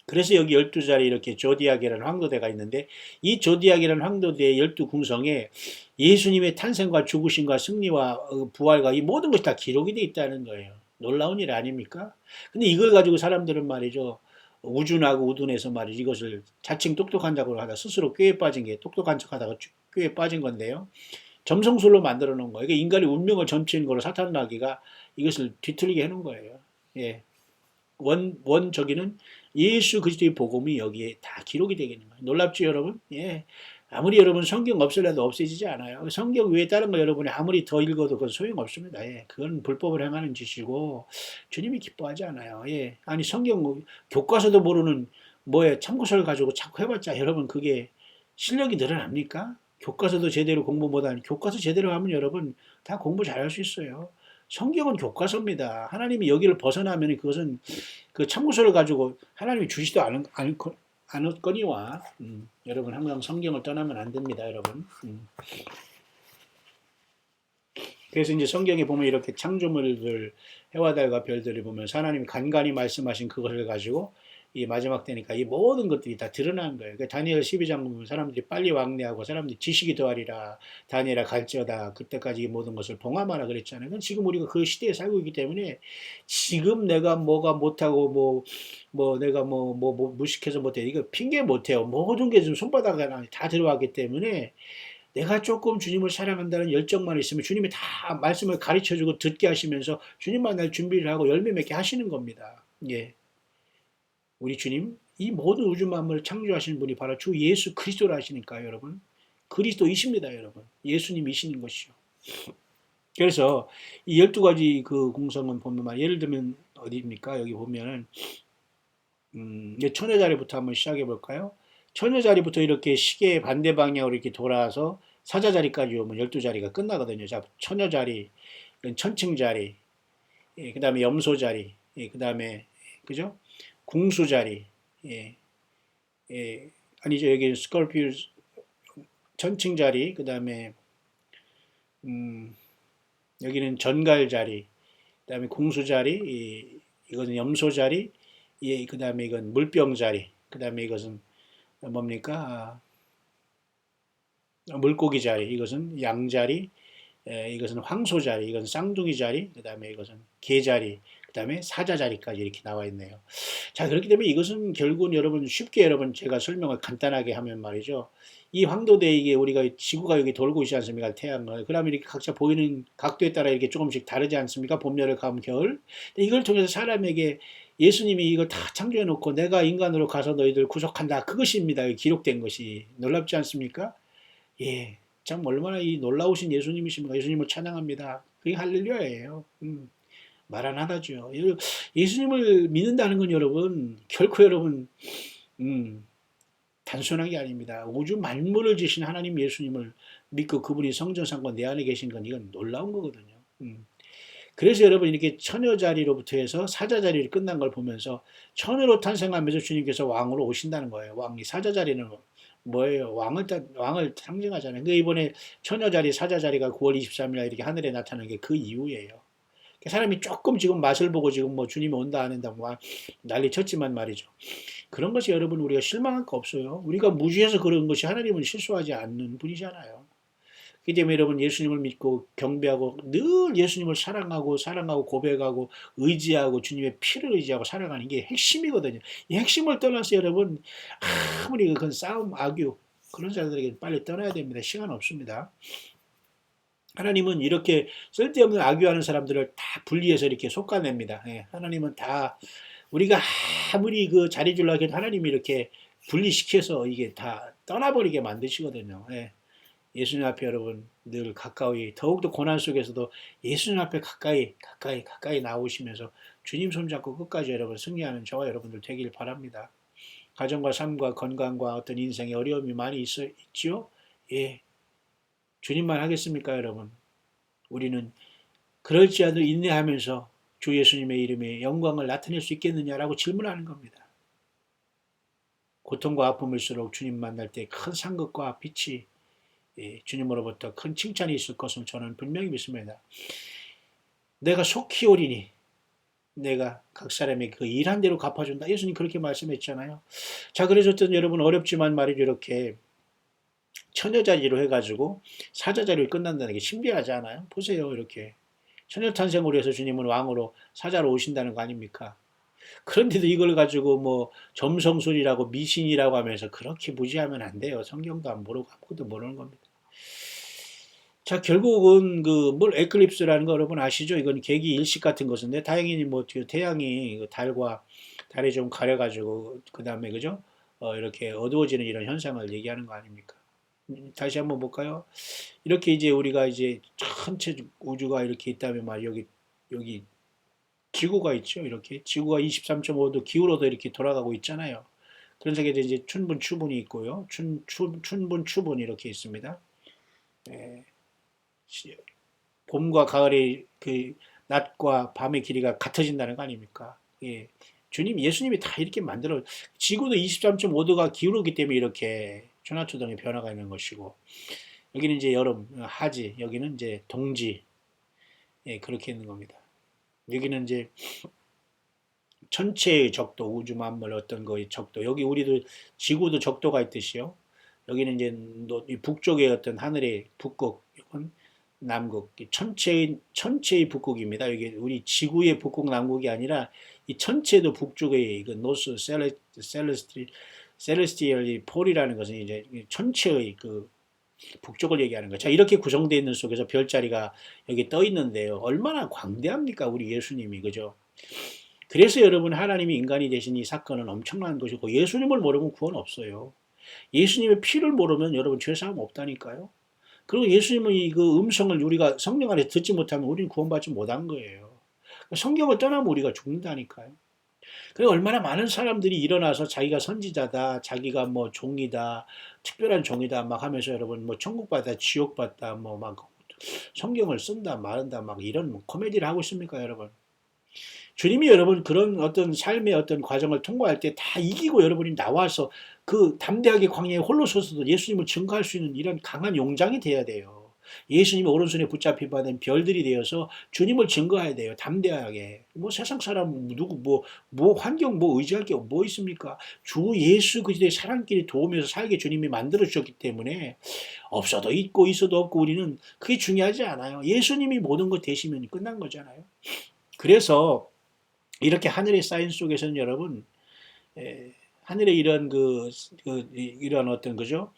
그래서 여기 12자리 이렇게 조디악이라는 황도대가 있는데 이 조디악이라는 황도대의 12궁성에 예수님의 탄생과 죽으심과 승리와 부활과 이 모든 것이 다 기록이 되어 있다는 거예요. 놀라운 일 아닙니까? 근데 이걸 가지고 사람들은 말이죠. 우준하고 우둔해서 말이죠. 이것을 자칭 똑똑한다고 하다 스스로 꾀에 빠진 게 똑똑한 척하다가 꾀에 빠진 건데요. 점성술로 만들어 놓은 거예요. 인간의 운명을 점치는 거로 사탄나기가 이것을 뒤틀리게 해놓은 거예요. 예. 저기는 예수 그리스도의 복음이 여기에 다 기록이 되겠는 거예요. 놀랍죠, 여러분? 예. 아무리 여러분 성경 없으려도 없어지지 않아요. 성경 외에 다른 거 여러분이 아무리 더 읽어도 그건 소용없습니다. 예. 그건 불법을 행하는 짓이고 주님이 기뻐하지 않아요. 예. 아니 성경 교과서도 모르는 참고서를 가지고 자꾸 해봤자 여러분 그게 실력이 늘어납니까? 교과서도 제대로 공부 못하는 교과서 제대로 하면 여러분 다 공부 잘할 수 있어요. 성경은 교과서입니다. 하나님이 여기를 벗어나면 그것은 그 참고서를 가지고 하나님이 주시도 않았거니와 여러분 항상 성경을 떠나면 안 됩니다, 여러분. 그래서 이제 성경에 보면 이렇게 창조물들 해와 달과 별들을 보면 하나님이 간간히 말씀하신 그것을 가지고 이 마지막 때니까 이 모든 것들이 다 드러난 거예요. 그러니까 다니엘 12장 보면 사람들이 빨리 왕래하고 사람들이 지식이 더하리라. 다니엘아 갈지어다. 그때까지 이 모든 것을 봉함하라 그랬잖아요. 지금 우리가 그 시대에 살고 있기 때문에 지금 내가 뭐가 못하고 내가 무식해서 못해. 이거 핑계 못해요. 모든 게 지금 손바닥에 다 들어왔기 때문에 내가 조금 주님을 사랑한다는 열정만 있으면 주님이 다 말씀을 가르쳐주고 듣게 하시면서 주님만 날 준비를 하고 열매 맺게 하시는 겁니다. 예. 우리 주님, 이 모든 우주 만물을 창조하시는 분이 바로 주 예수 그리스도라 하시니까요, 여러분. 그리스도이십니다, 여러분. 예수님이시는 것이요. 그래서 이 12가지 그 공성은 보면 예를 들면 어디입니까? 여기 보면은 천여자리부터 한번 시작해 볼까요? 천여자리부터 이렇게 시계의 반대 방향으로 이렇게 돌아서 사자자리까지 오면 12자리가 끝나거든요. 자, 천여자리, 천칭자리, 그 다음에 염소자리, 그 다음에 그죠? 궁수자리, 아니죠. 여기 스콜피우스 천칭자리, 그 다음에 여기는 전갈자리, 그 다음에 궁수자리, 이것은 염소자리, 그 다음에 이건 물병자리, 그 다음에 이것은 뭡니까? 물고기자리, 이것은 양자리, 이것은 황소자리, 이것은 쌍둥이자리, 그 다음에 이것은 개자리, 그 다음에 사자 자리까지 이렇게 나와 있네요. 자, 그렇기 때문에 이것은 결국은 여러분 쉽게 여러분 제가 설명을 간단하게 하면 말이죠. 이 황도대에 이게 우리가 지구가 여기 돌고 있지 않습니까? 태양을. 그러면 이렇게 각자 보이는 각도에 따라 이렇게 조금씩 다르지 않습니까? 봄, 여름, 가을, 겨울. 이걸 통해서 사람에게 예수님이 이걸 다 창조해 놓고 내가 인간으로 가서 너희들 구속한다. 그것입니다. 기록된 것이. 놀랍지 않습니까? 예. 참 얼마나 이 놀라우신 예수님이십니까? 예수님을 찬양합니다. 그게 할렐루야예요. 말 안 하다죠. 예수님을 믿는다는 건 여러분, 결코 여러분, 단순한 게 아닙니다. 우주 만물을 지신 하나님 예수님을 믿고 그분이 성전상과 내 안에 계신 건 이건 놀라운 거거든요. 그래서 여러분 이렇게 처녀 자리로부터 해서 사자 자리를 끝난 걸 보면서 처녀로 탄생하면서 주님께서 왕으로 오신다는 거예요. 왕이 사자 자리는 뭐예요? 왕을 상징하잖아요. 그러니까 이번에 처녀 자리, 사자 자리가 9월 23일 날 이렇게 하늘에 나타나는 게 그 이유예요. 사람이 조금 지금 맛을 보고 지금 뭐 주님이 온다 안 온다 뭐 난리 쳤지만 말이죠. 그런 것이 여러분 우리가 실망할 거 없어요. 우리가 무지해서 그런 것이 하나님은 실수하지 않는 분이잖아요. 그렇기 때문에 여러분 예수님을 믿고 경배하고 늘 예수님을 사랑하고 고백하고 의지하고 주님의 피를 의지하고 살아가는 게 핵심이거든요. 이 핵심을 떠나서 여러분 아무리 그건 싸움, 악유 그런 자들에게 빨리 떠나야 됩니다. 시간 없습니다. 하나님은 이렇게 쓸데없는 악유하는 사람들을 다 분리해서 이렇게 솎아냅니다. 예, 하나님은 다 우리가 아무리 그 잘해 주려고 해도 하나님이 이렇게 분리시켜서 이게 다 떠나버리게 만드시거든요. 예, 예수님 앞에 여러분 늘 가까이 더욱더 고난 속에서도 예수님 앞에 가까이 나오시면서 주님 손잡고 끝까지 여러분 승리하는 저와 여러분들 되길 바랍니다. 가정과 삶과 건강과 어떤 인생에 어려움이 많이 있지요? 예. 주님만 하겠습니까, 여러분? 우리는 그럴지라도 인내하면서 주 예수님의 이름에 영광을 나타낼 수 있겠느냐라고 질문하는 겁니다. 고통과 아픔일수록 주님 만날 때 큰 상급과 빛이 주님으로부터 큰 칭찬이 있을 것을 저는 분명히 믿습니다. 내가 속히 오리니 내가 각 사람의 그 일한 대로 갚아준다. 예수님 그렇게 말씀했잖아요. 자, 그래서 어떤 여러분 어렵지만 말이죠. 이렇게 처녀자리로 해가지고 사자자리로 끝난다는 게 신비하지 않아요? 보세요. 이렇게 처녀탄생으로 해서 주님은 왕으로 사자로 오신다는 거 아닙니까? 그런데도 이걸 가지고 뭐 점성술이라고 미신이라고 하면서 그렇게 무지하면 안 돼요. 성경도 안 모르고 아무것도 모르는 겁니다. 자, 결국은 그 뭘 에클립스라는 거 여러분 아시죠? 이건 계기 일식 같은 것인데 다행히 뭐 태양이 달과 달이 좀 가려가지고 그 다음에 그죠? 이렇게 어두워지는 이런 현상을 얘기하는 거 아닙니까? 다시 한번 볼까요? 이렇게 이제 우리가 이제 전체 우주가 이렇게 있다면 말 여기 지구가 있죠. 이렇게 지구가 23.5도 기울어도 이렇게 돌아가고 있잖아요. 그런 세계에 이제 춘분 추분이 있고요. 춘분 추분 이렇게 있습니다. 예, 봄과 가을의 그 낮과 밤의 길이가 같아진다는 거 아닙니까? 예. 예수님이 다 이렇게 만들어 지구도 23.5도가 기울었기 때문에 이렇게 천하초동의 변화가 있는 것이고 여기는 이제 여름 하지 여기는 이제 동지 예, 그렇게 있는 겁니다. 여기는 이제 전체의 적도 우주 만물 어떤 거의 적도 여기 우리도 지구도 적도가 있듯이요. 여기는 이제 북쪽의 어떤 하늘의 북극 이건 남극 전체의 북극입니다. 이게 우리 지구의 북극 남극이 아니라 이 전체도 북쪽의 그 노스 셀레스티얼 폴이라는 것은 이제 전체의 그 북쪽을 얘기하는 거죠. 자, 이렇게 구성되어 있는 속에서 별자리가 여기 떠 있는데요. 얼마나 광대합니까? 우리 예수님이. 그죠? 그래서 여러분 하나님이 인간이 되신 이 사건은 엄청난 것이고 예수님을 모르면 구원 없어요. 예수님의 피를 모르면 여러분 죄사함 없다니까요. 그리고 예수님의 그 음성을 우리가 성령 안에서 듣지 못하면 우리는 구원받지 못한 거예요. 성경을 떠나면 우리가 죽는다니까요. 그리고 얼마나 많은 사람들이 일어나서 자기가 선지자다, 자기가 뭐 종이다, 특별한 종이다 막 하면서 여러분 뭐 천국 받다, 지옥 받다, 뭐 막 성경을 쓴다, 말한다 막 이런 뭐 코미디를 하고 있습니까, 여러분? 주님이 여러분 그런 어떤 삶의 어떤 과정을 통과할 때 다 이기고 여러분이 나와서 그 담대하게 광야에 홀로 서서도 예수님을 증거할 수 있는 이런 강한 용장이 돼야 돼요. 예수님의 오른손에 붙잡힌 바된 별들이 되어서 주님을 증거해야 돼요. 담대하게. 뭐 세상 사람 누구 뭐 환경 뭐 의지할 게 뭐 있습니까? 주 예수 그리스도의 사랑끼리 도우면서 살게 주님이 만들어 주셨기 때문에 없어도 있고 있어도 없고 우리는 그게 중요하지 않아요. 예수님이 모든 것 되시면 끝난 거잖아요. 그래서 이렇게 하늘의 사인 속에서는 여러분, 하늘의 이런 어떤 그죠?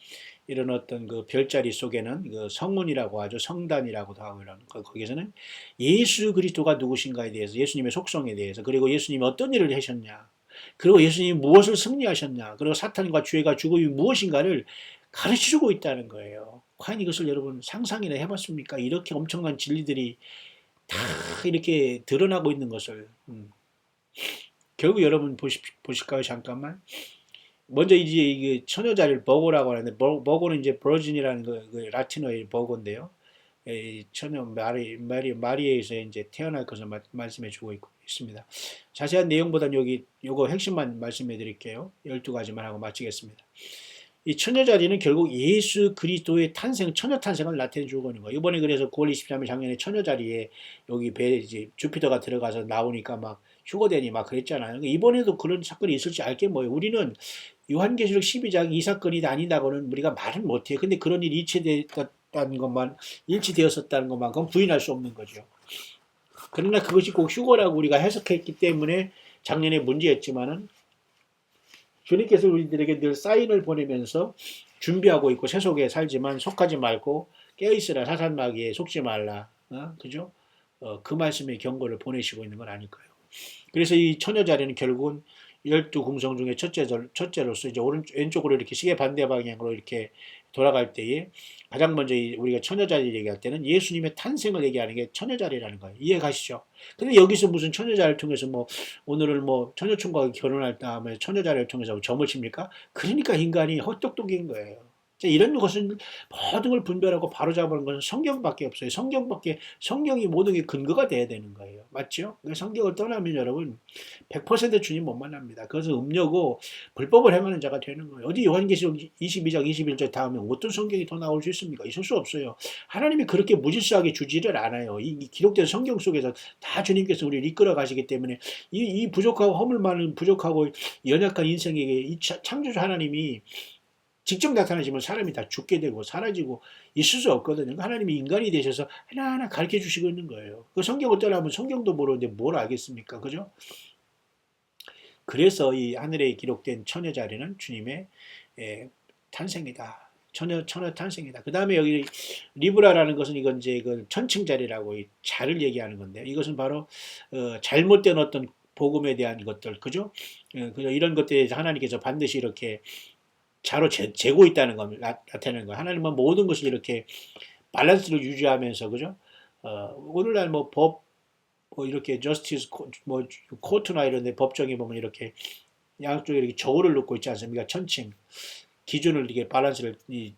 이런 어떤 그 별자리 속에는 그 성문이라고 하죠. 성단이라고도 하고 이런 거기서는 예수 그리스도가 누구신가에 대해서, 예수님의 속성에 대해서, 그리고 예수님이 어떤 일을 하셨냐, 그리고 예수님이 무엇을 승리하셨냐, 그리고 사탄과 죄가 죽음이 무엇인가를 가르쳐주고 있다는 거예요. 과연 이것을 여러분 상상이나 해봤습니까? 이렇게 엄청난 진리들이 다 이렇게 드러나고 있는 것을. 결국 여러분 보실까요? 잠깐만. 먼저 이제 이게 처녀자리를 버고라고 하는데, 버고는 이제 버진이라는 그 라틴어의 버고인데요. 처녀 마리에에서 이제 태어날 것을 말씀해 주고 있습니다. 자세한 내용보다는 여기 요거 핵심만 말씀해 드릴게요. 12가지만 하고 마치겠습니다. 이 처녀자리는 결국 예수 그리스도의 탄생, 처녀 탄생을 나타내 주고 있는 거예요. 이번에 그래서 9월 23일 작년에 처녀자리에 여기 배 이제 주피터가 들어가서 나오니까 막 휴거되니 막 그랬잖아요. 이번에도 그런 사건이 있을지 알게 뭐예요. 우리는 요한계시록 12장 이 사건이 아니다고는 우리가 말은 못해요. 근데 그런 일이 일치되었다는 것만, 일치되었었다는 것만, 그건 부인할 수 없는 거죠. 그러나 그것이 꼭 휴거라고 우리가 해석했기 때문에 작년에 문제였지만은, 주님께서 우리들에게 늘 사인을 보내면서 준비하고 있고 세속에 살지만 속하지 말고 깨어있으라, 사탄마귀에 속지 말라. 그죠? 그 말씀의 경고를 보내시고 있는 건 아닐까요? 그래서 이 처녀 자리는 결국은 12궁성 중에 첫째로서 이제 왼쪽으로 이렇게 시계 반대 방향으로 이렇게 돌아갈 때에 가장 먼저 우리가 처녀 자리를 얘기할 때는 예수님의 탄생을 얘기하는 게 처녀 자리라는 거예요. 이해 가시죠? 근데 여기서 무슨 처녀 자리를 통해서 뭐 오늘을 뭐 처녀촌과 결혼할 다음에 처녀 자리를 통해서 점을 칩니까? 그러니까 인간이 헛똑똑인 거예요. 이런 것은 모든 걸 분별하고 바로잡는 것은 성경밖에 없어요. 성경이 모든 게 근거가 돼야 되는 거예요. 맞죠? 성경을 떠나면 여러분 100% 주님 못 만납니다. 그것은 음료고 불법을 행하는 자가 되는 거예요. 어디 요한계시록 22장 21절 다음에 어떤 성경이 더 나올 수 있습니까? 있을 수 없어요. 하나님이 그렇게 무질서하게 주지를 않아요. 이 기록된 성경 속에서 다 주님께서 우리를 이끌어 가시기 때문에 이 부족하고 허물 많은 부족하고 연약한 인생에게 이 창조주 하나님이 직접 나타나시면 사람이 다 죽게 되고 사라지고 있을 수 없거든요. 하나님이 인간이 되셔서 하나하나 가르쳐 주시고 있는 거예요. 그 성경을 떠나면 성경도 모르는데 뭘 알겠습니까? 그죠? 그래서 이 하늘에 기록된 처녀 자리는 주님의 탄생이다. 처녀 탄생이다. 그 다음에 여기 리브라라는 것은 이건 이제 그 천칭 자리라고 이 자를 얘기하는 건데, 이것은 바로 잘못된 어떤 복음에 대한 것들, 그죠? 그죠? 이런 것들에 대해서 하나님께서 반드시 이렇게 자로 재고 있다는 걸 나타내는 거예요. 하나님은 모든 것을 이렇게 밸런스를 유지하면서, 그죠? 오늘날 뭐 뭐 이렇게 저스티스 뭐 코트나 이런 데 법정에 보면 이렇게 양쪽에 이렇게 저울을 놓고 있지 않습니까? 천칭 기준을 이게 밸런스를, 이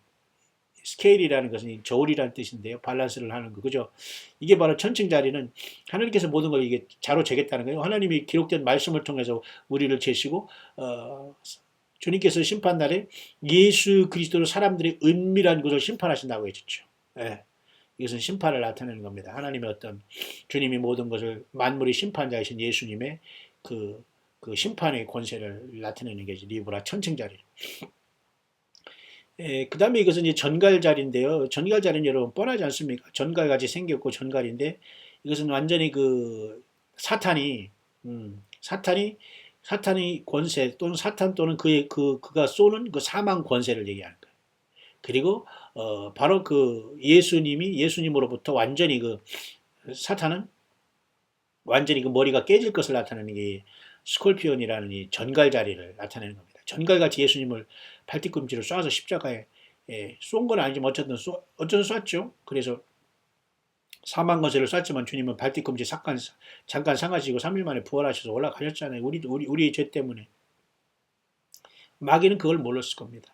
스케일이라는 것은 이 저울이라는 뜻인데요. 밸런스를 하는 거, 그죠? 이게 바로 천칭 자리는 하나님께서 모든 걸 이게 자로 재겠다는 거예요. 하나님이 기록된 말씀을 통해서 우리를 재시고 주님께서 심판날에 예수 그리스도로 사람들의 은밀한 것을 심판하신다고 해줬죠. 예. 이것은 심판을 나타내는 겁니다. 하나님의 어떤 주님이 모든 것을 만물의 심판자이신 예수님의 그 심판의 권세를 나타내는 게 리브라 천칭자리. 그 다음에 이것은 이제 전갈자리인데요. 전갈자리는 여러분 뻔하지 않습니까? 전갈같이 생겼고 전갈인데, 이것은 완전히 그 사탄이 권세 또는 사탄 또는 그가 쏘는 그 사망 권세를 얘기하는 거예요. 그리고 바로 그 예수님으로부터 완전히 그 사탄은 완전히 그 머리가 깨질 것을 나타내는 게 스콜피온이라는 이 전갈 자리를 나타내는 겁니다. 전갈같이 예수님을 팔뒤꿈치로 쏴서 십자가에 쏜 건 아니지만 어쨌든 쐈죠. 그래서 사망 권세를 쐈지만 주님은 발뒤꿈치 잠깐 상하시고 3일 만에 부활하셔서 올라가셨잖아요. 우리의 죄 때문에. 마귀는 그걸 몰랐을 겁니다.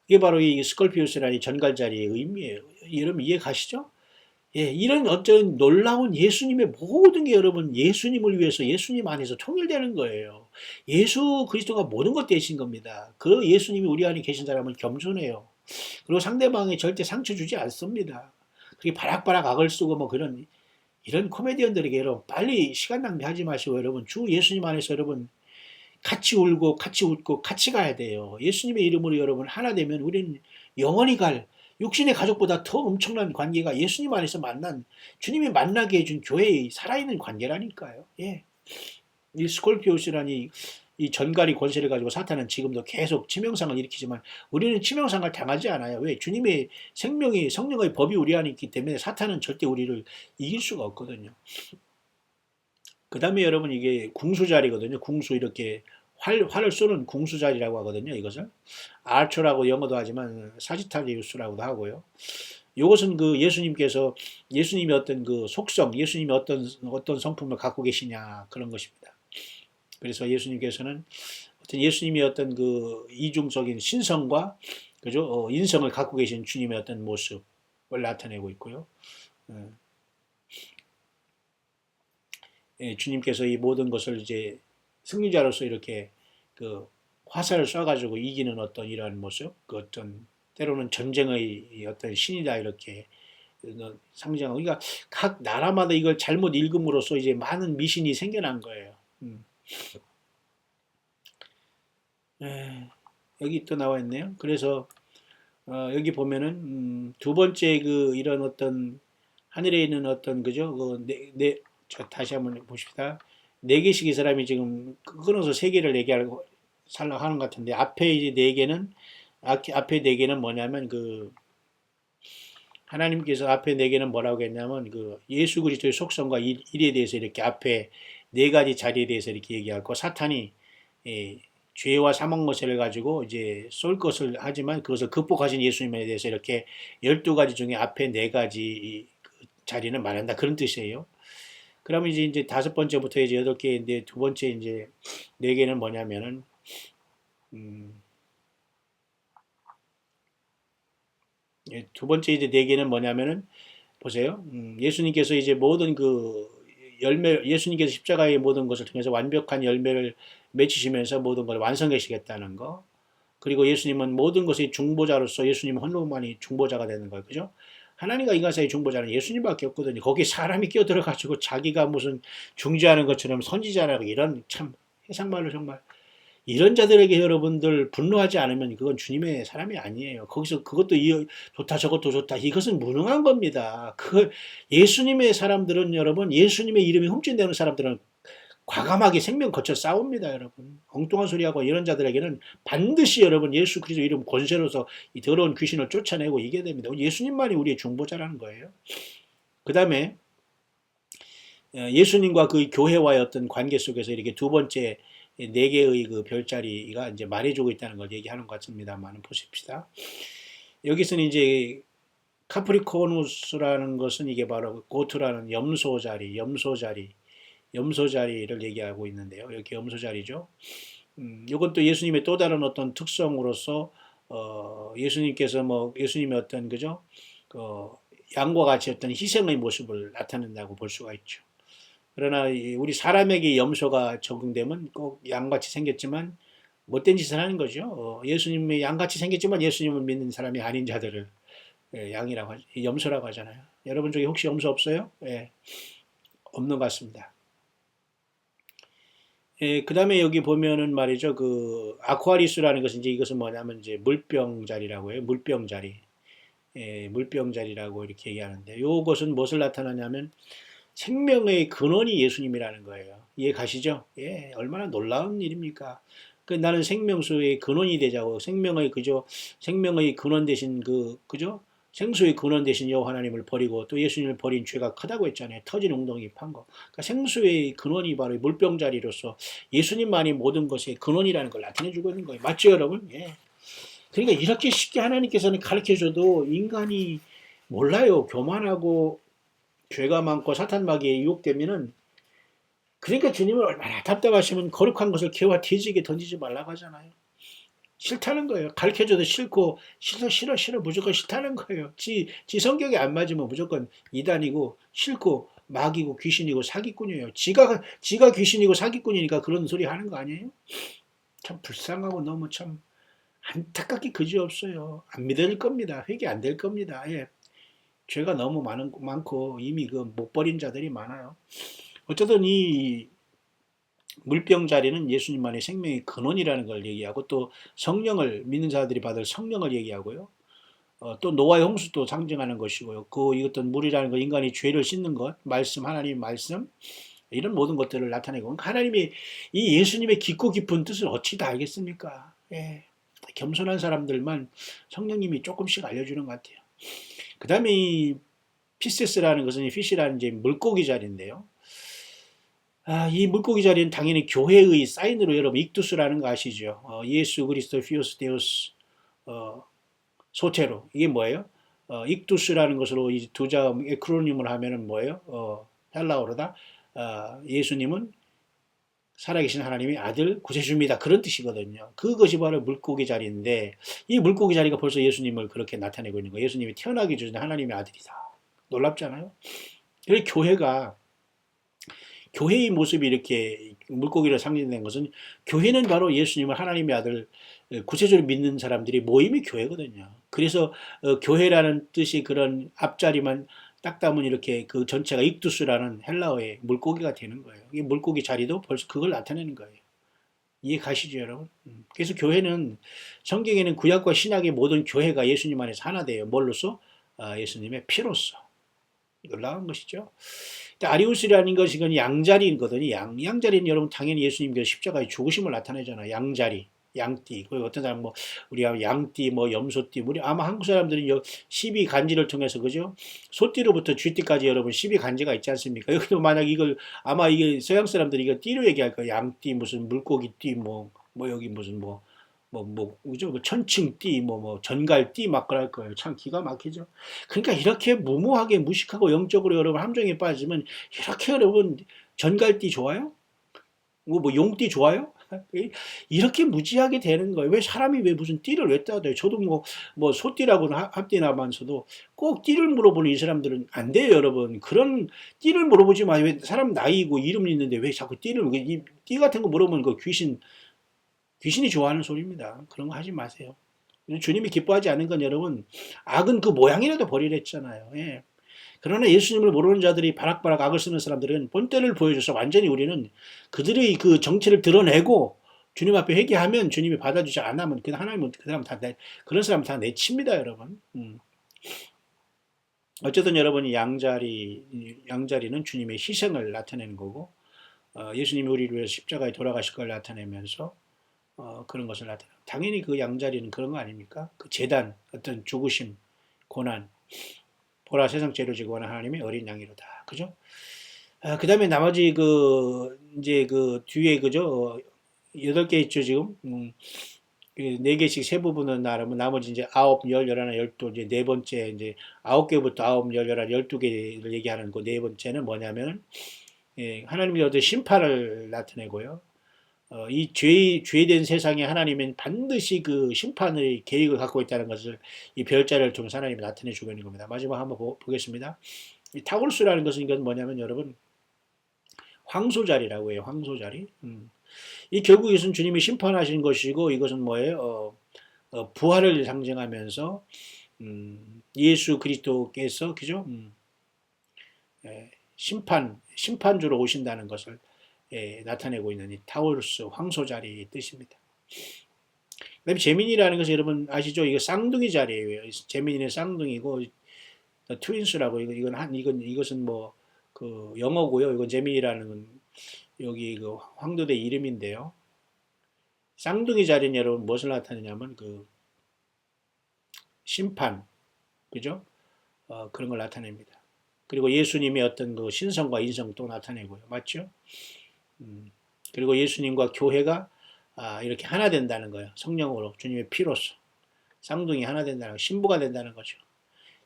이게 바로 이 스콜피우스라는 전갈자리의 의미예요. 여러분 이해 가시죠? 이런 어떤 놀라운 예수님의 모든 게 여러분 예수님을 위해서 예수님 안에서 통일되는 거예요. 예수 그리스도가 모든 것 되신 겁니다. 그 예수님이 우리 안에 계신 사람은 겸손해요. 그리고 상대방에 절대 상처 주지 않습니다. 그렇게 바락바락 악을 쓰고 뭐 이런 코미디언들에게 여러분 빨리 시간 낭비하지 마시고 여러분 주 예수님 안에서 여러분 같이 울고 같이 웃고 같이 가야 돼요. 예수님의 이름으로 여러분 하나 되면 우리는 영원히 갈 육신의 가족보다 더 엄청난 관계가 예수님 안에서 만난 주님이 만나게 해준 교회의 살아있는 관계라니까요. 예. 이 스콜피우스라니 이 전갈이 권세를 가지고 사탄은 지금도 계속 치명상을 일으키지만 우리는 치명상을 당하지 않아요. 왜? 주님의 생명이 성령의 법이 우리 안에 있기 때문에 사탄은 절대 우리를 이길 수가 없거든요. 그 다음에 여러분 이게 궁수자리거든요. 궁수 이렇게 활을 쏘는 궁수자리라고 하거든요. 이것을 아처라고 영어도 하지만 사지타리우스라고도 하고요. 이것은 그 예수님이 어떤 그 속성, 예수님이 어떤 성품을 갖고 계시냐 그런 것입니다. 그래서 예수님께서는 어떤 예수님이 어떤 그 이중적인 신성과 그죠 인성을 갖고 계신 주님의 어떤 모습을 나타내고 있고요. 주님께서 이 모든 것을 이제 승리자로서 이렇게 그 화살을 쏴가지고 이기는 어떤 이러한 모습, 그 어떤 때로는 전쟁의 어떤 신이다 이렇게 상징하고, 그러니까 각 나라마다 이걸 잘못 읽음으로써 이제 많은 미신이 생겨난 거예요. 여기 또 나와 있네요. 그래서 여기 보면은 두 번째 그 이런 어떤 하늘에 있는 어떤 그죠? 다시 한번 봅시다. 네 개씩 이 사람이 지금 끊어서 세 개를 얘기하고 살라고 하는 것 같은데 앞에 이제 네 개는 앞에 네 개는 뭐냐면 그 하나님께서 앞에 네 개는 뭐라고 했냐면 그 예수 그리스도의 속성과 일에 대해서 이렇게 앞에 네 가지 자리에 대해서 이렇게 얘기하고 사탄이 죄와 사망 모세를 가지고 이제 쏠 것을 하지만 그것을 극복하신 예수님에 대해서 이렇게 12가지 중에 앞에 네 가지 그 자리는 말한다 그런 뜻이에요. 그러면 이제 다섯 번째부터 이제 8개인데 두 번째 이제 네 개는 뭐냐면은 두 번째 이제 네 개는 뭐냐면은 보세요. 예수님께서 이제 모든 그 예수님께서 십자가의 모든 것을 통해서 완벽한 열매를 맺히시면서 모든 걸 완성하시겠다는 거. 그리고 예수님은 모든 것의 중보자로서 예수님 홀로만이 중보자가 되는 거예요. 그죠? 하나님과 인간 사이의 중보자는 예수님밖에 없거든요. 거기에 사람이 끼어들어가지고 자기가 무슨 중재하는 것처럼 선지자라고 이런 참 해상말로 정말 이런 자들에게 여러분들 분노하지 않으면 그건 주님의 사람이 아니에요. 거기서 그것도 좋다 저것도 좋다 이것은 무능한 겁니다. 그 예수님의 사람들은 여러분 예수님의 이름이 흠진되는 사람들은 과감하게 생명 거쳐 싸웁니다, 여러분. 엉뚱한 소리하고 이런 자들에게는 반드시 여러분 예수 그리스도 이름 권세로서 이 더러운 귀신을 쫓아내고 이겨야 됩니다. 예수님만이 우리의 중보자라는 거예요. 그 다음에 예수님과 그 교회와의 어떤 관계 속에서 이렇게 두 번째 네 개의 그 별자리가 이제 말해주고 있다는 걸 얘기하는 것 같습니다만 보십시다. 여기서는 이제 카프리코누스라는 것은 이게 바로 고트라는 염소자리를 얘기하고 있는데요. 이렇게 염소자리죠. 이건 또 예수님의 또 다른 어떤 특성으로서 예수님의 어떤 그죠? 양과 같이 어떤 희생의 모습을 나타낸다고 볼 수가 있죠. 그러나 우리 사람에게 염소가 적용되면 꼭 양같이 생겼지만 못된 짓을 하는 거죠. 예수님이 양같이 생겼지만 예수님을 믿는 사람이 아닌 자들을 염소라고 하잖아요. 여러분 중에 혹시 염소 없어요? 예, 없는 것 같습니다. 그 다음에 여기 보면은 말이죠. 그 아쿠아리스라는 것은 이것은 뭐냐면 이제 물병자리라고 해요. 물병자리. 물병자리라고 이렇게 얘기하는데 이것은 무엇을 나타나냐면 생명의 근원이 예수님이라는 거예요. 이해 가시죠? 예, 얼마나 놀라운 일입니까? 나는 생명수의 근원이 되자고 생명의 근원 되신 그죠? 생수의 근원 되신 여호와 하나님을 버리고 또 예수님을 버린 죄가 크다고 했잖아요. 터진 웅덩이 판 거. 그러니까 생수의 근원이 바로 물병자리로서 예수님만이 모든 것의 근원이라는 걸 나타내 주고 있는 거예요. 맞죠, 여러분? 예. 그러니까 이렇게 쉽게 하나님께서는 가르쳐줘도 인간이 몰라요. 교만하고 죄가 많고 사탄마귀에 유혹되면은 그러니까 주님을 얼마나 답답하시면 거룩한 것을 개와 돼지에게 던지지 말라고 하잖아요. 싫다는 거예요. 가르쳐줘도 싫고 싫어 무조건 싫다는 거예요. 지 성격에 안 맞으면 무조건 이단이고 싫고 마귀고 귀신이고 사기꾼이에요. 지가 귀신이고 사기꾼이니까 그런 소리 하는 거 아니에요? 참 불쌍하고 너무 참 안타깝게 그지없어요. 안 믿을 겁니다. 회개 안 될 겁니다. 예. 죄가 너무 많고 이미 그 못 버린 자들이 많아요. 어쨌든 이 물병 자리는 예수님만의 생명의 근원이라는 걸 얘기하고 또 성령을 믿는 자들이 받을 성령을 얘기하고요. 또 노아의 홍수도 상징하는 것이고요. 이것도 물이라는 것 인간이 죄를 씻는 것 말씀 하나님 말씀 이런 모든 것들을 나타내고, 그러니까 하나님이 이 예수님의 깊고 깊은 뜻을 어찌 다 알겠습니까? 예. 겸손한 사람들만 성령님이 조금씩 알려주는 것 같아요. 그 다음에 이 피세스라는 것은, 이 피시라는 이제 물고기 자리인데요. 이 물고기 자리는 당연히 교회의 사인으로 여러분 익두스라는 거 아시죠? 예수 그리스도 피오스 데우스 소테로, 이게 뭐예요? 익두스라는 것으로 이 두 자음 에크로님을 하면은 뭐예요? 헬라어로다 예수님은 살아계신 하나님의 아들 구세주입니다. 그런 뜻이거든요. 그것이 바로 물고기 자리인데, 이 물고기 자리가 벌써 예수님을 그렇게 나타내고 있는 거예요. 예수님이 태어나기 전에 하나님의 아들이다. 놀랍잖아요. 그래서 교회의 모습이 이렇게 물고기로 상징된 것은, 교회는 바로 예수님을 하나님의 아들 구세주를 믿는 사람들이 모임이 교회거든요. 그래서 교회라는 뜻이 그런 앞자리만 딱 따면 이렇게 그 전체가 익두스라는 헬라어의 물고기가 되는 거예요. 이 물고기 자리도 벌써 그걸 나타내는 거예요. 이해 가시죠, 여러분? 그래서 교회는, 성경에는 구약과 신약의 모든 교회가 예수님 안에서 하나 돼요. 뭘로써? 예수님의 피로써. 놀라운 것이죠. 아리우스라는 것이 양자리거든요. 양자리는 여러분 당연히 예수님께서 십자가의 죽으심을 나타내잖아요. 양자리, 양띠. 그리고 어떤 사람 우리가 양띠, 염소띠. 우리 아마 한국 사람들은 12간지를 통해서, 그죠? 소띠로부터 쥐띠까지 여러분 12간지가 있지 않습니까? 여기도 만약 이걸 아마 이게 서양 사람들이 이거 띠로 얘기할 거예요. 양띠, 무슨 물고기띠, 여기 무슨 그죠? 천칭띠, 전갈띠 막 그럴 거예요. 참 기가 막히죠. 그러니까 이렇게 무모하게 무식하고 영적으로 여러분 함정에 빠지면, 이렇게 여러분 전갈띠 좋아요? 용띠 좋아요? 이렇게 무지하게 되는 거예요. 왜 사람이 왜 무슨 띠를 왜 따져요? 저도 소띠라고는 합디나면서도 꼭 띠를 물어보는 이 사람들은 안 돼요, 여러분. 그런 띠를 물어보지 마요. 왜 사람 나이고 이름 있는데 왜 자꾸 띠 같은 거 물어보면 그 귀신이 좋아하는 소리입니다. 그런 거 하지 마세요. 주님이 기뻐하지 않은 건 여러분, 악은 그 모양이라도 버리라 했잖아요. 예. 그러나 예수님을 모르는 자들이 바락바락 악을 쓰는 사람들은 본때를 보여줘서 완전히 우리는 그들의 그 정체를 드러내고 주님 앞에 회개하면, 주님이 받아주지 않으면 하나님은 그런 사람 다 내칩니다, 여러분. 어쨌든 여러분이 양자리는 주님의 희생을 나타내는 거고, 예수님이 우리를 위해서 십자가에 돌아가실 걸 나타내면서 그런 것을 나타내요. 당연히 그 양자리는 그런 거 아닙니까? 그 재단, 어떤 죽으심, 고난, 보라 세상 죄를 지고 오는 하나님의 어린 양이로다. 그죠? 그 다음에 나머지 이제 뒤에, 그죠? 8개 있죠, 지금. 4개씩 세 부분은 나누면 나머지 이제 9, 10, 11, 12, 이제 네 번째, 이제 9개부터 9, 10, 11, 12개를 얘기하는 그 네 번째는 뭐냐면, 하나님의 어떤 심판을 나타내고요. 이 죄된 세상에 하나님은 반드시 그 심판의 계획을 갖고 있다는 것을 이 별자리를 통해서 하나님이 나타내 주고 있는 겁니다. 마지막 한번 보겠습니다. 이 타고르스라는 것은 이건 뭐냐면 여러분, 황소자리라고 해요. 황소자리. 이 결국 이것은 주님이 심판하신 것이고, 이것은 뭐예요? 부활을 상징하면서 예수 그리스도께서, 그죠? 심판주로 오신다는 것을 나타내고 있는 이 타우루스 황소자리의 뜻입니다. 그다음에 제민이라는 것은 여러분 아시죠? 이거 쌍둥이 자리예요. 제민이는 쌍둥이고, 트윈스라고, 이것은 그 영어고요. 이건 제민이라는 건 여기 그 황도대 이름인데요. 쌍둥이 자리는 여러분 무엇을 나타내냐면 그 심판, 그죠? 그런 걸 나타냅니다. 그리고 예수님의 어떤 그 신성과 인성도 나타내고요. 맞죠? 그리고 예수님과 교회가 이렇게 하나 된다는 거예요. 성령으로, 주님의 피로서. 쌍둥이 하나 된다는 거, 신부가 된다는 거죠.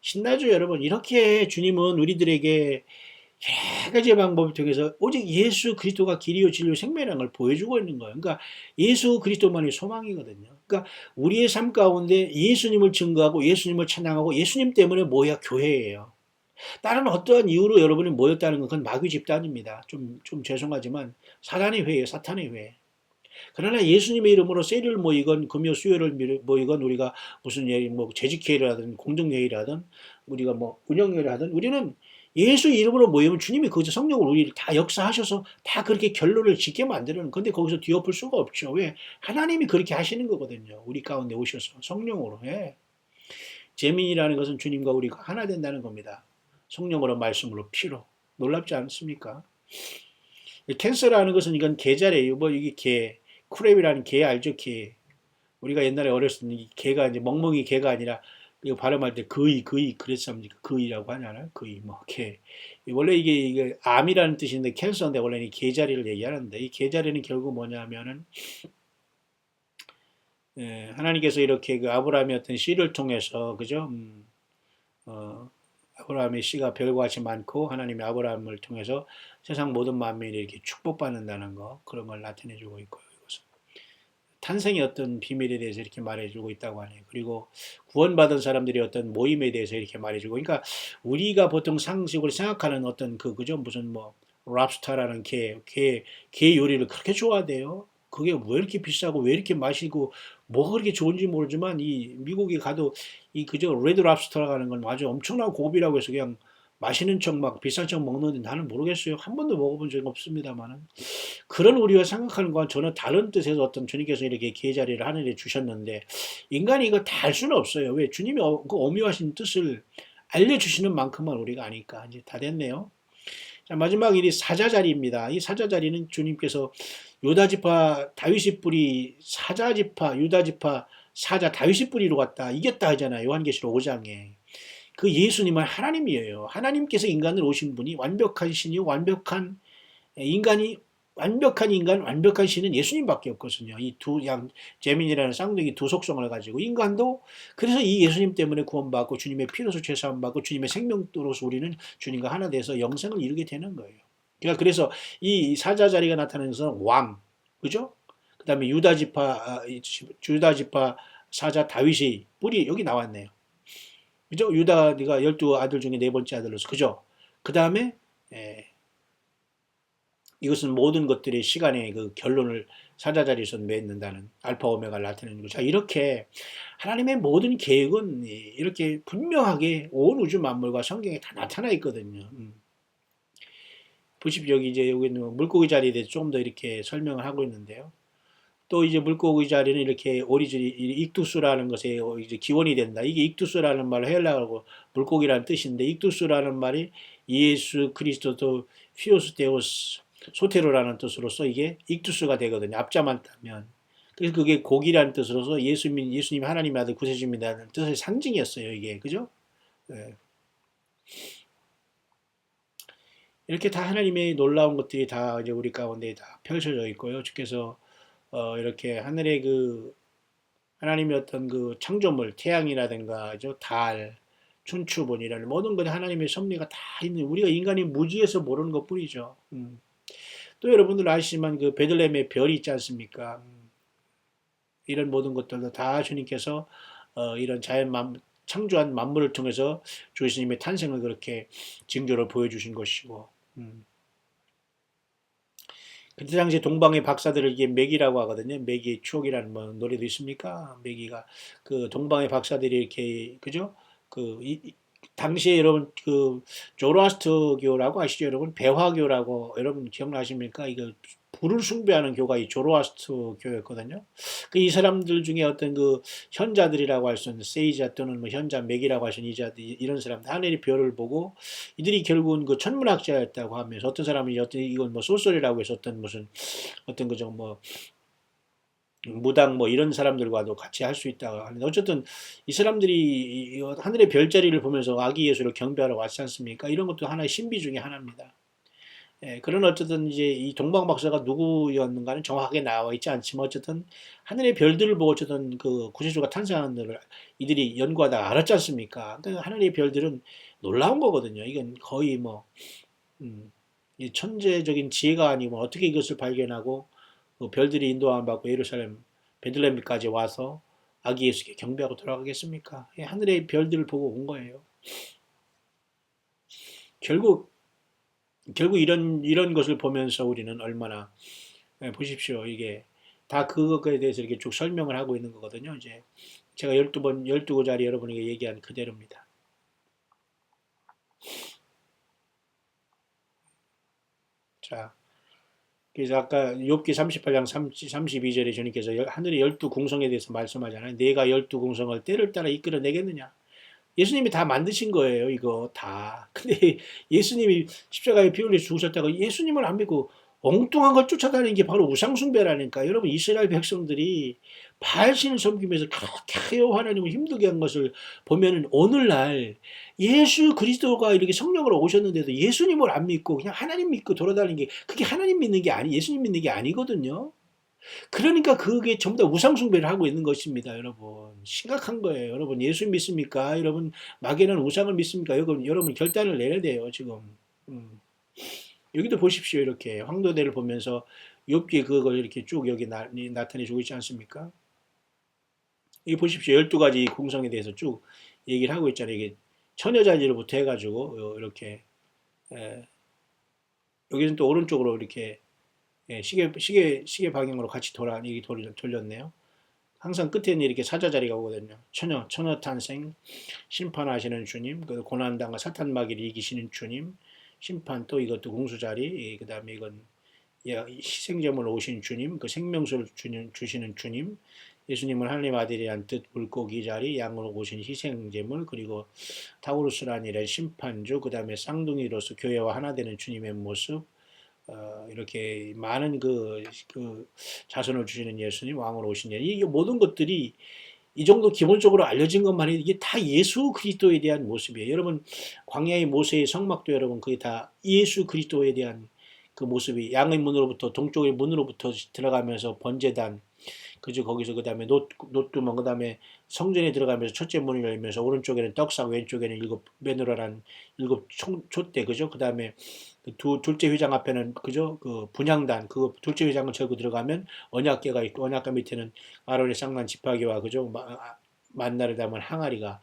신나죠, 여러분? 이렇게 주님은 우리들에게 여러 가지 방법을 통해서 오직 예수 그리스도가 길이요 진리요 생명이라는 걸 보여주고 있는 거예요. 그러니까 예수 그리스도만이 소망이거든요. 그러니까 우리의 삶 가운데 예수님을 증거하고 예수님을 찬양하고 예수님 때문에 모여 교회예요. 다른 어떠한 이유로 여러분이 모였다는 건 그건 마귀 집단입니다. 좀 죄송하지만 사단의 회예요. 사탄의 회. 그러나 예수님의 이름으로 세일을 모이건 금요 수요일을 모이건, 우리가 무슨 재직회의를 하든 공동회의를 하든 우리가 운영회의를 하든, 우리는 예수 이름으로 모이면 주님이 거기서 성령으로 우리를 다 역사하셔서 다 그렇게 결론을 짓게 만드는, 근데 거기서 뒤엎을 수가 없죠. 왜? 하나님이 그렇게 하시는 거거든요. 우리 가운데 오셔서 성령으로. 제민이라는 것은 주님과 우리가 하나 된다는 겁니다. 성령으로, 말씀으로, 피로. 놀랍지 않습니까? 캔서라는 것은 이건 계자래요. 뭐 이게 개, 크랩이라는 개 알죠? 개. 우리가 옛날에 어렸을 때 이 개가 이제 멍멍이 개가 아니라 이거 발음할 때 거의 그랬습니까? 거의라고 하잖아요. 거의 뭐 개. 원래 이게 암이라는 뜻인데 캔서인데 원래는 이 개자리를 얘기하는데 이 개자리는 결국 뭐냐면은 하나님께서 이렇게 그 아브라함의 어떤 씨를 통해서 그죠? 어, 아브라함의 씨가 별과 같이 많고 하나님의 아브라함을 통해서 세상 모든 만민이 이렇게 축복받는다는 거 그런 걸 나타내주고 있고요. 이것은 탄생의 어떤 비밀에 대해서 이렇게 말해주고 있다고 하네요. 그리고 구원받은 사람들이 어떤 모임에 대해서 이렇게 말해주고, 그러니까 우리가 보통 상식으로 생각하는 어떤 그죠? 무슨 뭐 랍스타라는 게 요리를 그렇게 좋아하대요. 그게 왜 이렇게 비싸고 왜 이렇게 맛있고 뭐가 그렇게 좋은지 모르지만 이 미국에 가도 이 그저 레드 랍스터라고 하는 건 아주 엄청난 고기라고 해서 그냥 맛있는 척 막 비싼 척 먹는데 나는 모르겠어요. 한 번도 먹어본 적 없습니다만은 그런 우리가 생각하는 건 전혀 다른 뜻에서 어떤 주님께서 이렇게 계자리를 하늘에 주셨는데 인간이 이거 다 알 수는 없어요. 왜 주님이 그 오묘하신 뜻을 알려주시는 만큼만 우리가 아니까 이제 다 됐네요. 자, 마지막 일이 사자자리입니다. 이 사자자리는 주님께서 유다지파 다윗의 뿌리 사자지파 유다지파 사자 다윗의 뿌리로 갔다 이겼다 하잖아요. 요한계시록 5장에. 그 예수님은 하나님이에요. 하나님께서 인간을 오신 분이 완벽한 신이요 완벽한 인간이 완벽한 인간, 완벽한 신은 예수님밖에 없거든요. 이 두 양, 재민이라는 쌍둥이 두 속성을 가지고 인간도 그래서 이 예수님 때문에 구원받고 주님의 피로서 죄사함받고 주님의 생명으로서 우리는 주님과 하나 돼서 영생을 이루게 되는 거예요. 그러니까 그래서 이 사자 자리가 나타나는 것은 왕, 그죠? 그 다음에 유다지파 사자 다윗의 뿌리 여기 나왔네요. 그죠? 유다가 12아들 중에 네 번째 아들로서 그죠? 그 다음에 이것은 모든 것들의 시간의 그 결론을 사자자리에서 맺는다는 알파 오메가를 나타내는 거죠. 자, 이렇게 하나님의 모든 계획은 이렇게 분명하게 온 우주 만물과 성경에 다 나타나 있거든요. 보십시오. 여기 있는 물고기 자리에 대해서 조금 더 이렇게 설명을 하고 있는데요. 또 이제 물고기 자리는 이렇게 오리진이 익투스라는 것에 이제 기원이 된다. 이게 익투스라는 말을 헬라어고 물고기라는 뜻인데 익투스라는 말이 예수 그리스도 피오스 데오스 소테로라는 뜻으로서 이게 익투스가 되거든요. 앞자만 따면. 그래서 그게 고기라는 뜻으로서 예수님 하나님의 아들 구세주입니다는 뜻의 상징이었어요. 이게 그죠? 네. 이렇게 다 하나님의 놀라운 것들이 다 이제 우리 가운데 다 펼쳐져 있고요. 주께서 이렇게 하늘의 그 하나님의 어떤 그 창조물, 태양이라든가 달, 춘추본이라는 모든 것에 하나님의 섭리가 다 있는 우리가 인간이 무지해서 모르는 것뿐이죠. 또 여러분들 아시지만 그 베들레헴의 별이 있지 않습니까? 이런 모든 것들도 다 주님께서 이런 창조한 만물을 통해서 주 예수님의 탄생을 그렇게 징조를 보여주신 것이고 그때 당시 동방의 박사들을 이게 매기라고 하거든요. 매기의 추억이라는 뭐 노래도 있습니까? 매기가 그 동방의 박사들이 이렇게 그죠? 당시에 여러분 그 조로아스터교라고 아시죠? 여러분 배화교라고 여러분 기억나십니까? 이거 불을 숭배하는 교가 이 조로아스터 교였거든요. 그 이 사람들 중에 어떤 그 현자들이라고 할 수 있는 세이자 또는 뭐 현자 맥이라고 하시는 이자들 이런 사람들 하늘의 별을 보고 이들이 결국은 그 천문학자였다고 하면서 어떤 사람이 어떤 이건 뭐 소설이라고 해서 어떤 무슨 어떤 그저 뭐 무당 뭐 이런 사람들과도 같이 할 수 있다고 하는데 어쨌든 이 사람들이 하늘의 별자리를 보면서 아기 예수를 경배하러 왔지 않습니까? 이런 것도 하나의 신비 중에 하나입니다. 그런 어쨌든 이제 이 동방 박사가 누구였는가는 정확하게 나와 있지 않지만 어쨌든 하늘의 별들을 보고 어쨌든 그 구세주가 탄생하는 걸 이들이 연구하다 알았지 않습니까? 그러니까 하늘의 별들은 놀라운 거거든요. 이건 거의 뭐 이 천재적인 지혜가 아니고 어떻게 이것을 발견하고 그 별들이 인도함 받고 예루살렘 베들레헴까지 와서 아기 예수께 경배하고 돌아가겠습니까? 하늘의 별들을 보고 온 거예요. 결국 이런 것을 보면서 우리는 얼마나 보십시오. 이게 다 그것에 대해서 이렇게 쭉 설명을 하고 있는 거거든요. 이제 제가 12자리 여러분에게 얘기한 그대로입니다. 자, 그래서 아까 욥기 38장 32절에 주님께서 하늘의 12궁성에 대해서 말씀하잖아요. 내가 12궁성을 때를 따라 이끌어내겠느냐. 예수님이 다 만드신 거예요, 이거 다. 근데 예수님이 십자가에 피 흘려 죽으셨다고 예수님을 안 믿고 엉뚱한 걸 쫓아다니는 게 바로 우상숭배라니까. 여러분 이스라엘 백성들이 바알신을 섬기면서 그렇게 하나님을 힘들게 한 것을 보면은 오늘날 예수 그리스도가 이렇게 성령으로 오셨는데도 예수님을 안 믿고 그냥 하나님 믿고 돌아다니는 게 그게 하나님 믿는 게 아니 예수님 믿는 게 아니거든요. 그러니까 그게 전부 다 우상숭배를 하고 있는 것입니다, 여러분. 심각한 거예요. 여러분 예수 믿습니까? 여러분 막연한 우상을 믿습니까? 여러분 결단을 내야 돼요, 지금. 음. 여기도 보십시오. 이렇게 황도대를 보면서 욥기 그걸 이렇게 쭉 여기 나타내주고 있지 않습니까? 이 보십시오. 12가지 공성에 대해서 쭉 얘기를 하고 있잖아요. 이게 처녀자지로부터 해가지고 이렇게 에, 여기는 또 오른쪽으로 이렇게 시계 방향으로 같이 돌렸네요. 항상 끝에는 이렇게 사자자리가 오거든요. 처녀 탄생, 심판하시는 주님, 그 고난당과 사탄 마귀를 이기시는 주님, 심판 또 이것도 공수자리, 그 다음에 이건 희생제물 오신 주님, 그 생명수를 주시는 주님, 예수님은 하나님 아들이란 뜻 물고기 자리, 양으로 오신 희생제물, 그리고 타우루스라니라 심판주, 그 다음에 쌍둥이로서 교회와 하나 되는 주님의 모습, 이렇게 많은 그 자손을 주시는 예수님, 왕으로 오신 예수님, 이 모든 것들이 이 정도 기본적으로 알려진 것만 해도 이게 다 예수 그리스도에 대한 모습이에요. 여러분 광야의 모세의 성막도 여러분 그게 다 예수 그리스도에 대한 그 모습이 양의 문으로부터 동쪽의 문으로부터 들어가면서 번제단 그죠 거기서 그 다음에 노뚜먼 그 다음에 성전에 들어가면서 첫째 문을 열면서 오른쪽에는 떡상 왼쪽에는 일곱 메노라란 일곱 촛대 그죠 그 다음에 둘째 회장 앞에는 그죠 그 분향단 그 둘째 회장을 절고 들어가면 언약궤가 있고 언약궤 밑에는 아론의 쌍난 지파기와 그죠 만나를 담은 항아리가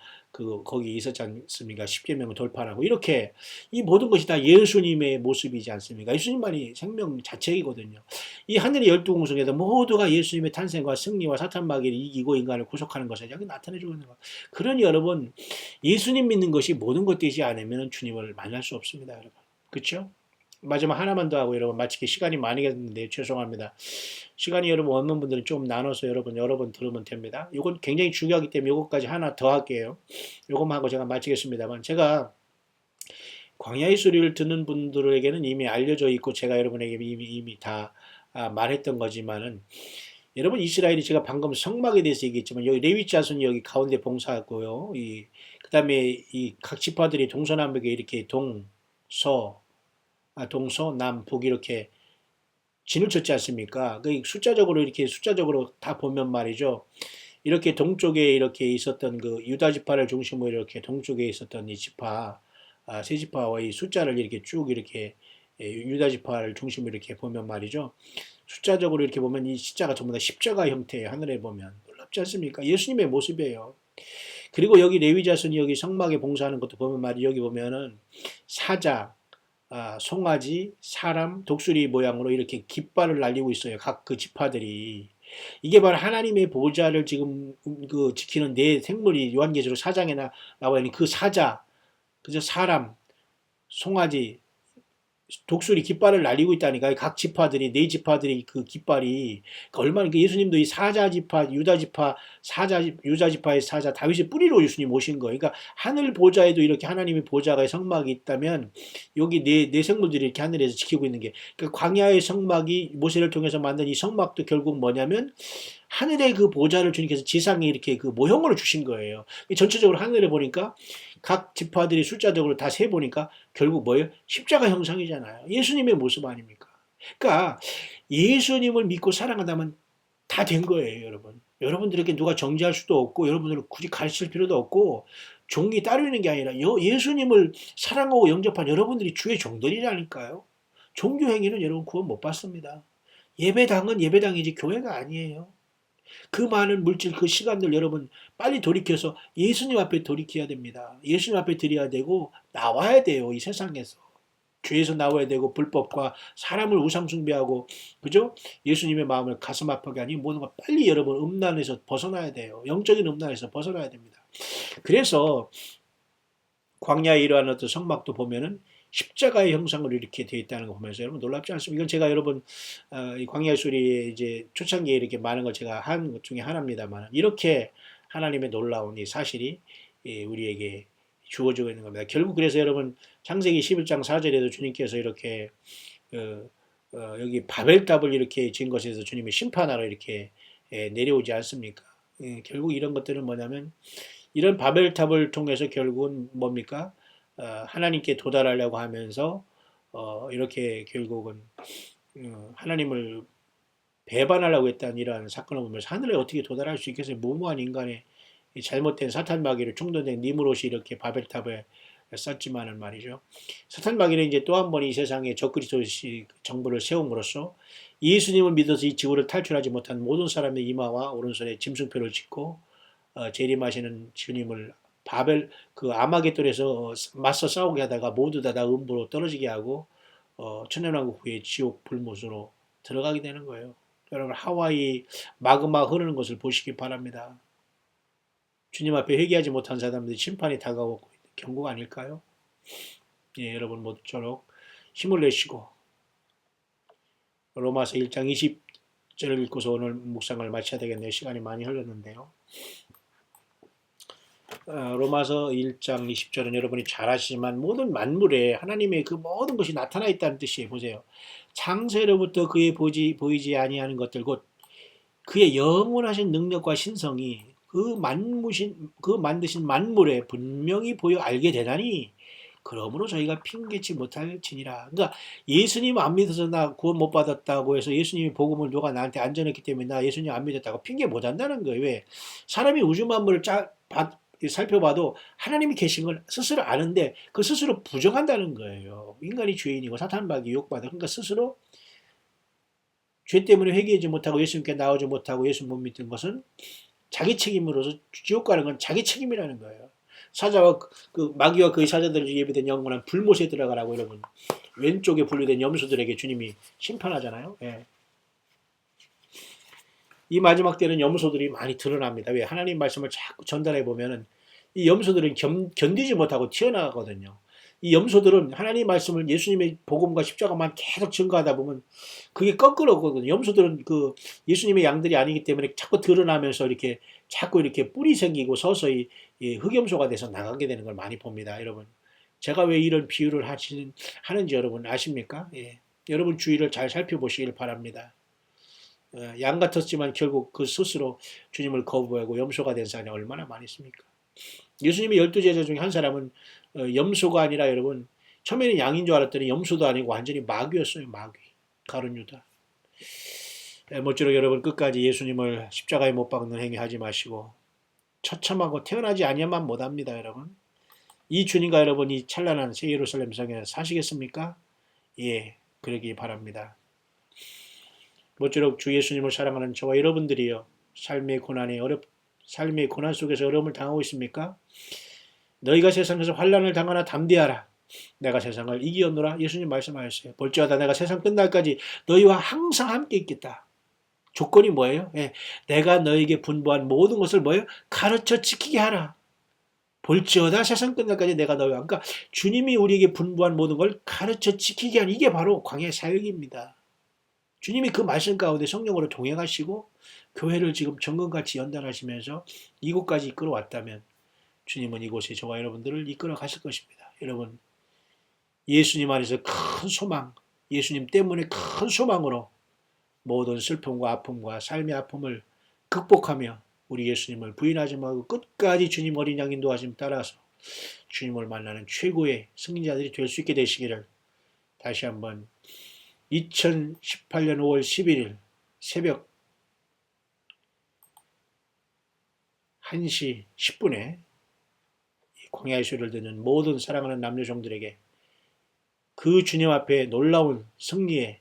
거기 있었지 않습니까? 십계명을 돌파하고 이렇게 이 모든 것이 다 예수님의 모습이지 않습니까? 예수님만이 생명 자체이거든요. 이 하늘의 12공성에도 모두가 예수님의 탄생과 승리와 사탄 마귀를 이기고 인간을 구속하는 것을 여기 나타내주고 있는 것. 그러니 여러분 예수님 믿는 것이 모든 것 되지 않으면 주님을 만날 수 없습니다, 여러분. 그렇죠? 마지막 하나만 더 하고 여러분 마치기 시간이 많이 됐는데 죄송합니다. 시간이 여러분 없는 분들은 좀 나눠서 여러 번 들으면 됩니다. 이건 굉장히 중요하기 때문에 이것까지 하나 더 할게요. 이것만 하고 제가 마치겠습니다만 제가 광야의 소리를 듣는 분들에게는 이미 알려져 있고 제가 여러분에게 이미 다 말했던 거지만은 여러분 이스라엘이 제가 방금 성막에 대해서 얘기했지만 여기 레위 자손이 여기 가운데 봉사하고요. 그다음에 이 각 지파들이 동서남북에 이렇게 동서 남북 이렇게 진을 쳤지 않습니까? 그 숫자적으로 다 보면 말이죠. 이렇게 동쪽에 이렇게 있었던 그 유다 지파를 중심으로 이렇게 동쪽에 있었던 이 지파, 세 지파의 숫자를 이렇게 쭉 이렇게 유다 지파를 중심으로 이렇게 보면 말이죠. 숫자적으로 이렇게 보면 이 십자가 전부 다 십자가 형태예요. 하늘에 보면 놀랍지 않습니까? 예수님의 모습이에요. 그리고 여기 레위 자손이 여기 성막에 봉사하는 것도 보면 말이 여기 보면은 사자, 송아지, 사람, 독수리 모양으로 이렇게 깃발을 날리고 있어요. 각 그 지파들이. 이게 바로 하나님의 보좌를 지금 그 지키는 네 생물이 요한계시록 4장에 나와 있는 그 사자, 그저 사람, 송아지, 독수리 깃발을 날리고 있다니까 각 지파들이 네 지파들이 그 깃발이 얼마나 예수님도 이 사자 지파 유다 지파 유다 지파의 사자 다윗의 뿌리로 예수님 오신 거예요. 그러니까 하늘 보좌에도 이렇게 하나님의 보좌가 성막이 있다면 여기 네 생물들이 이렇게 하늘에서 지키고 있는 게 그러니까 광야의 성막이 모세를 통해서 만든 이 성막도 결국 뭐냐면 하늘의 그 보좌를 주님께서 지상에 이렇게 그 모형으로 주신 거예요. 전체적으로 하늘에 보니까 각 지파들이 숫자적으로 다 세 보니까 결국 뭐예요? 십자가 형상이잖아요. 예수님의 모습 아닙니까? 그러니까 예수님을 믿고 사랑한다면 다 된 거예요, 여러분. 여러분들에게 누가 정죄할 수도 없고 여러분들을 굳이 가르칠 필요도 없고 종이 따르는 게 아니라 예수님을 사랑하고 영접한 여러분들이 주의 종들이라니까요. 종교 행위는 여러분 구원 못 받습니다. 예배당은 예배당이지 교회가 아니에요. 그 많은 물질, 그 시간들 여러분 빨리 돌이켜서 예수님 앞에 돌이켜야 됩니다. 예수님 앞에 드려야 되고 나와야 돼요. 이 세상에서. 죄에서 나와야 되고 불법과 사람을 우상숭배하고 그죠? 예수님의 마음을 가슴 아프게 하니 모든 걸 빨리 여러분 음란에서 벗어나야 돼요. 영적인 음란에서 벗어나야 됩니다. 그래서 광야에 이러한 어떤 성막도 보면은 십자가의 형상으로 이렇게 되어 있다는 거 보면서 여러분 놀랍지 않습니까? 이건 제가 여러분 이 광야의 소리에 이제 초창기에 이렇게 많은 걸 제가 한 것 중에 하나입니다만 이렇게 하나님의 놀라운 이 사실이 우리에게 주어지고 있는 겁니다. 결국 그래서 여러분 창세기 11장 4절에도 주님께서 이렇게 여기 바벨탑을 이렇게 지은 것에서 주님이 심판하러 이렇게 내려오지 않습니까? 결국 이런 것들은 뭐냐면 이런 바벨탑을 통해서 결국은 뭡니까? 하나님께 도달하려고 하면서 이렇게 결국은 하나님을 배반하려고 했다는 이러한 사건을 보면서 하늘에 어떻게 도달할 수 있겠어요? 무모한 인간의 이 잘못된 사탄 마귀를 충동된 니무롯이 이렇게 바벨탑에 썼지만은 말이죠. 사탄 마귀는 이제 또 한 번 이 세상에 적그리스도 정부를 세움으로써 예수님을 믿어서 이 지구를 탈출하지 못한 모든 사람의 이마와 오른손에 짐승표를 짓고 재림하시는 주님을 바벨 그 아마겟돈에서 맞서 싸우게 하다가 모두 다 음부로 떨어지게 하고 천년왕국 후에 지옥 불못으로 들어가게 되는 거예요. 여러분 하와이 마그마 흐르는 것을 보시기 바랍니다. 주님 앞에 회개하지 못한 사람들이 심판이 다가오고 경고가 아닐까요? 예, 여러분 모쪼록 힘을 내시고 로마서 1장 20절을 읽고서 오늘 묵상을 마쳐야 되겠네요. 시간이 많이 흘렀는데요. 로마서 1장 20절은 여러분이 잘 아시지만 모든 만물에 하나님의 그 모든 것이 나타나 있다는 뜻이에요. 보세요. 창세로부터 그의 보이지 아니하는 것들 곧 그의 영원하신 능력과 신성이 그 만드신 만물에 분명히 보여 알게 되나니 그러므로 저희가 핑계치 못할지니라. 그러니까 예수님 안 믿어서 나 구원 못 받았다고 해서 예수님이 복음을 누가 나한테 안 전했기 때문에 나 예수님 안 믿었다고 핑계 못 한다는 거예요. 왜? 사람이 우주 만물을 살펴봐도 하나님이 계신 걸 스스로 아는데 그 스스로 부정한다는 거예요. 인간이 죄인이고 사탄마귀 욕받아. 그러니까 스스로 죄 때문에 회개하지 못하고 예수님께 나오지 못하고 예수 못 믿는 것은 자기 책임으로서 지옥 가는 건 자기 책임이라는 거예요. 사자와 그 마귀와 그의 사자들을 예비된 영원한 불못에 들어가라고 이러면 왼쪽에 분류된 염소들에게 주님이 심판하잖아요. 예. 이 마지막 때는 염소들이 많이 드러납니다. 왜? 하나님 말씀을 자꾸 전달해 보면은 이 염소들은 견디지 못하고 튀어나가거든요. 이 염소들은 하나님 말씀을 예수님의 복음과 십자가만 계속 증거하다 보면 그게 거꾸로거든요. 염소들은 그 예수님의 양들이 아니기 때문에 자꾸 드러나면서 이렇게 자꾸 이렇게 뿔이 생기고 서서히 흑염소가 돼서 나가게 되는 걸 많이 봅니다. 여러분, 제가 왜 이런 비유를 하는지 여러분 아십니까? 예. 여러분 주위를 잘 살펴보시길 바랍니다. 양 같았지만 결국 그 스스로 주님을 거부하고 염소가 된 사람이 얼마나 많이 있습니까? 예수님의 12제자 중에 한 사람은 염소가 아니라 여러분 처음에는 양인 줄 알았더니 염소도 아니고 완전히 마귀였어요. 마귀. 가룟 유다. 모쪼록 여러분 끝까지 예수님을 십자가에 못 박는 행위 하지 마시고 처참하고 태어나지 아니야만 못합니다. 여러분. 이 주님과 여러분 이 찬란한 새 예루살렘 성에 사시겠습니까? 예, 그러기 바랍니다. 모쪼록 주 예수님을 사랑하는 저와 여러분들이요. 삶의 고난 속에서 어려움을 당하고 있습니까? 너희가 세상에서 환난을 당하나 담대하라. 내가 세상을 이기었노라. 예수님 말씀하셨어요. 볼지어다 내가 세상 끝날까지 너희와 항상 함께 있겠다. 조건이 뭐예요? 예, 내가 너에게 분부한 모든 것을 뭐예요? 가르쳐 지키게 하라. 볼지어다 세상 끝날까지 내가 너희와 그러니까 주님이 우리에게 분부한 모든 걸 가르쳐 지키게 하는 이게 바로 광야 사역입니다. 주님이 그 말씀 가운데 성령으로 동행하시고 교회를 지금 정금같이 연단하시면서 이곳까지 이끌어 왔다면 주님은 이곳에 저와 여러분들을 이끌어 가실 것입니다. 여러분 예수님 안에서 큰 소망, 예수님 때문에 큰 소망으로 모든 슬픔과 아픔과 삶의 아픔을 극복하며 우리 예수님을 부인하지 말고 끝까지 주님 어린 양 인도하심 따라서 주님을 만나는 최고의 승리자들이 될 수 있게 되시기를 다시 한번 2018년 5월 11일 새벽 1시 10분에 광야의 소리를 듣는 모든 사랑하는 남녀종들에게 그 주님 앞에 놀라운 승리의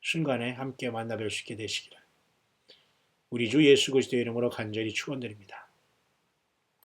순간에 함께 만나 뵐 수 있게 되시기를 우리 주 예수 그리스도의 이름으로 간절히 축원드립니다.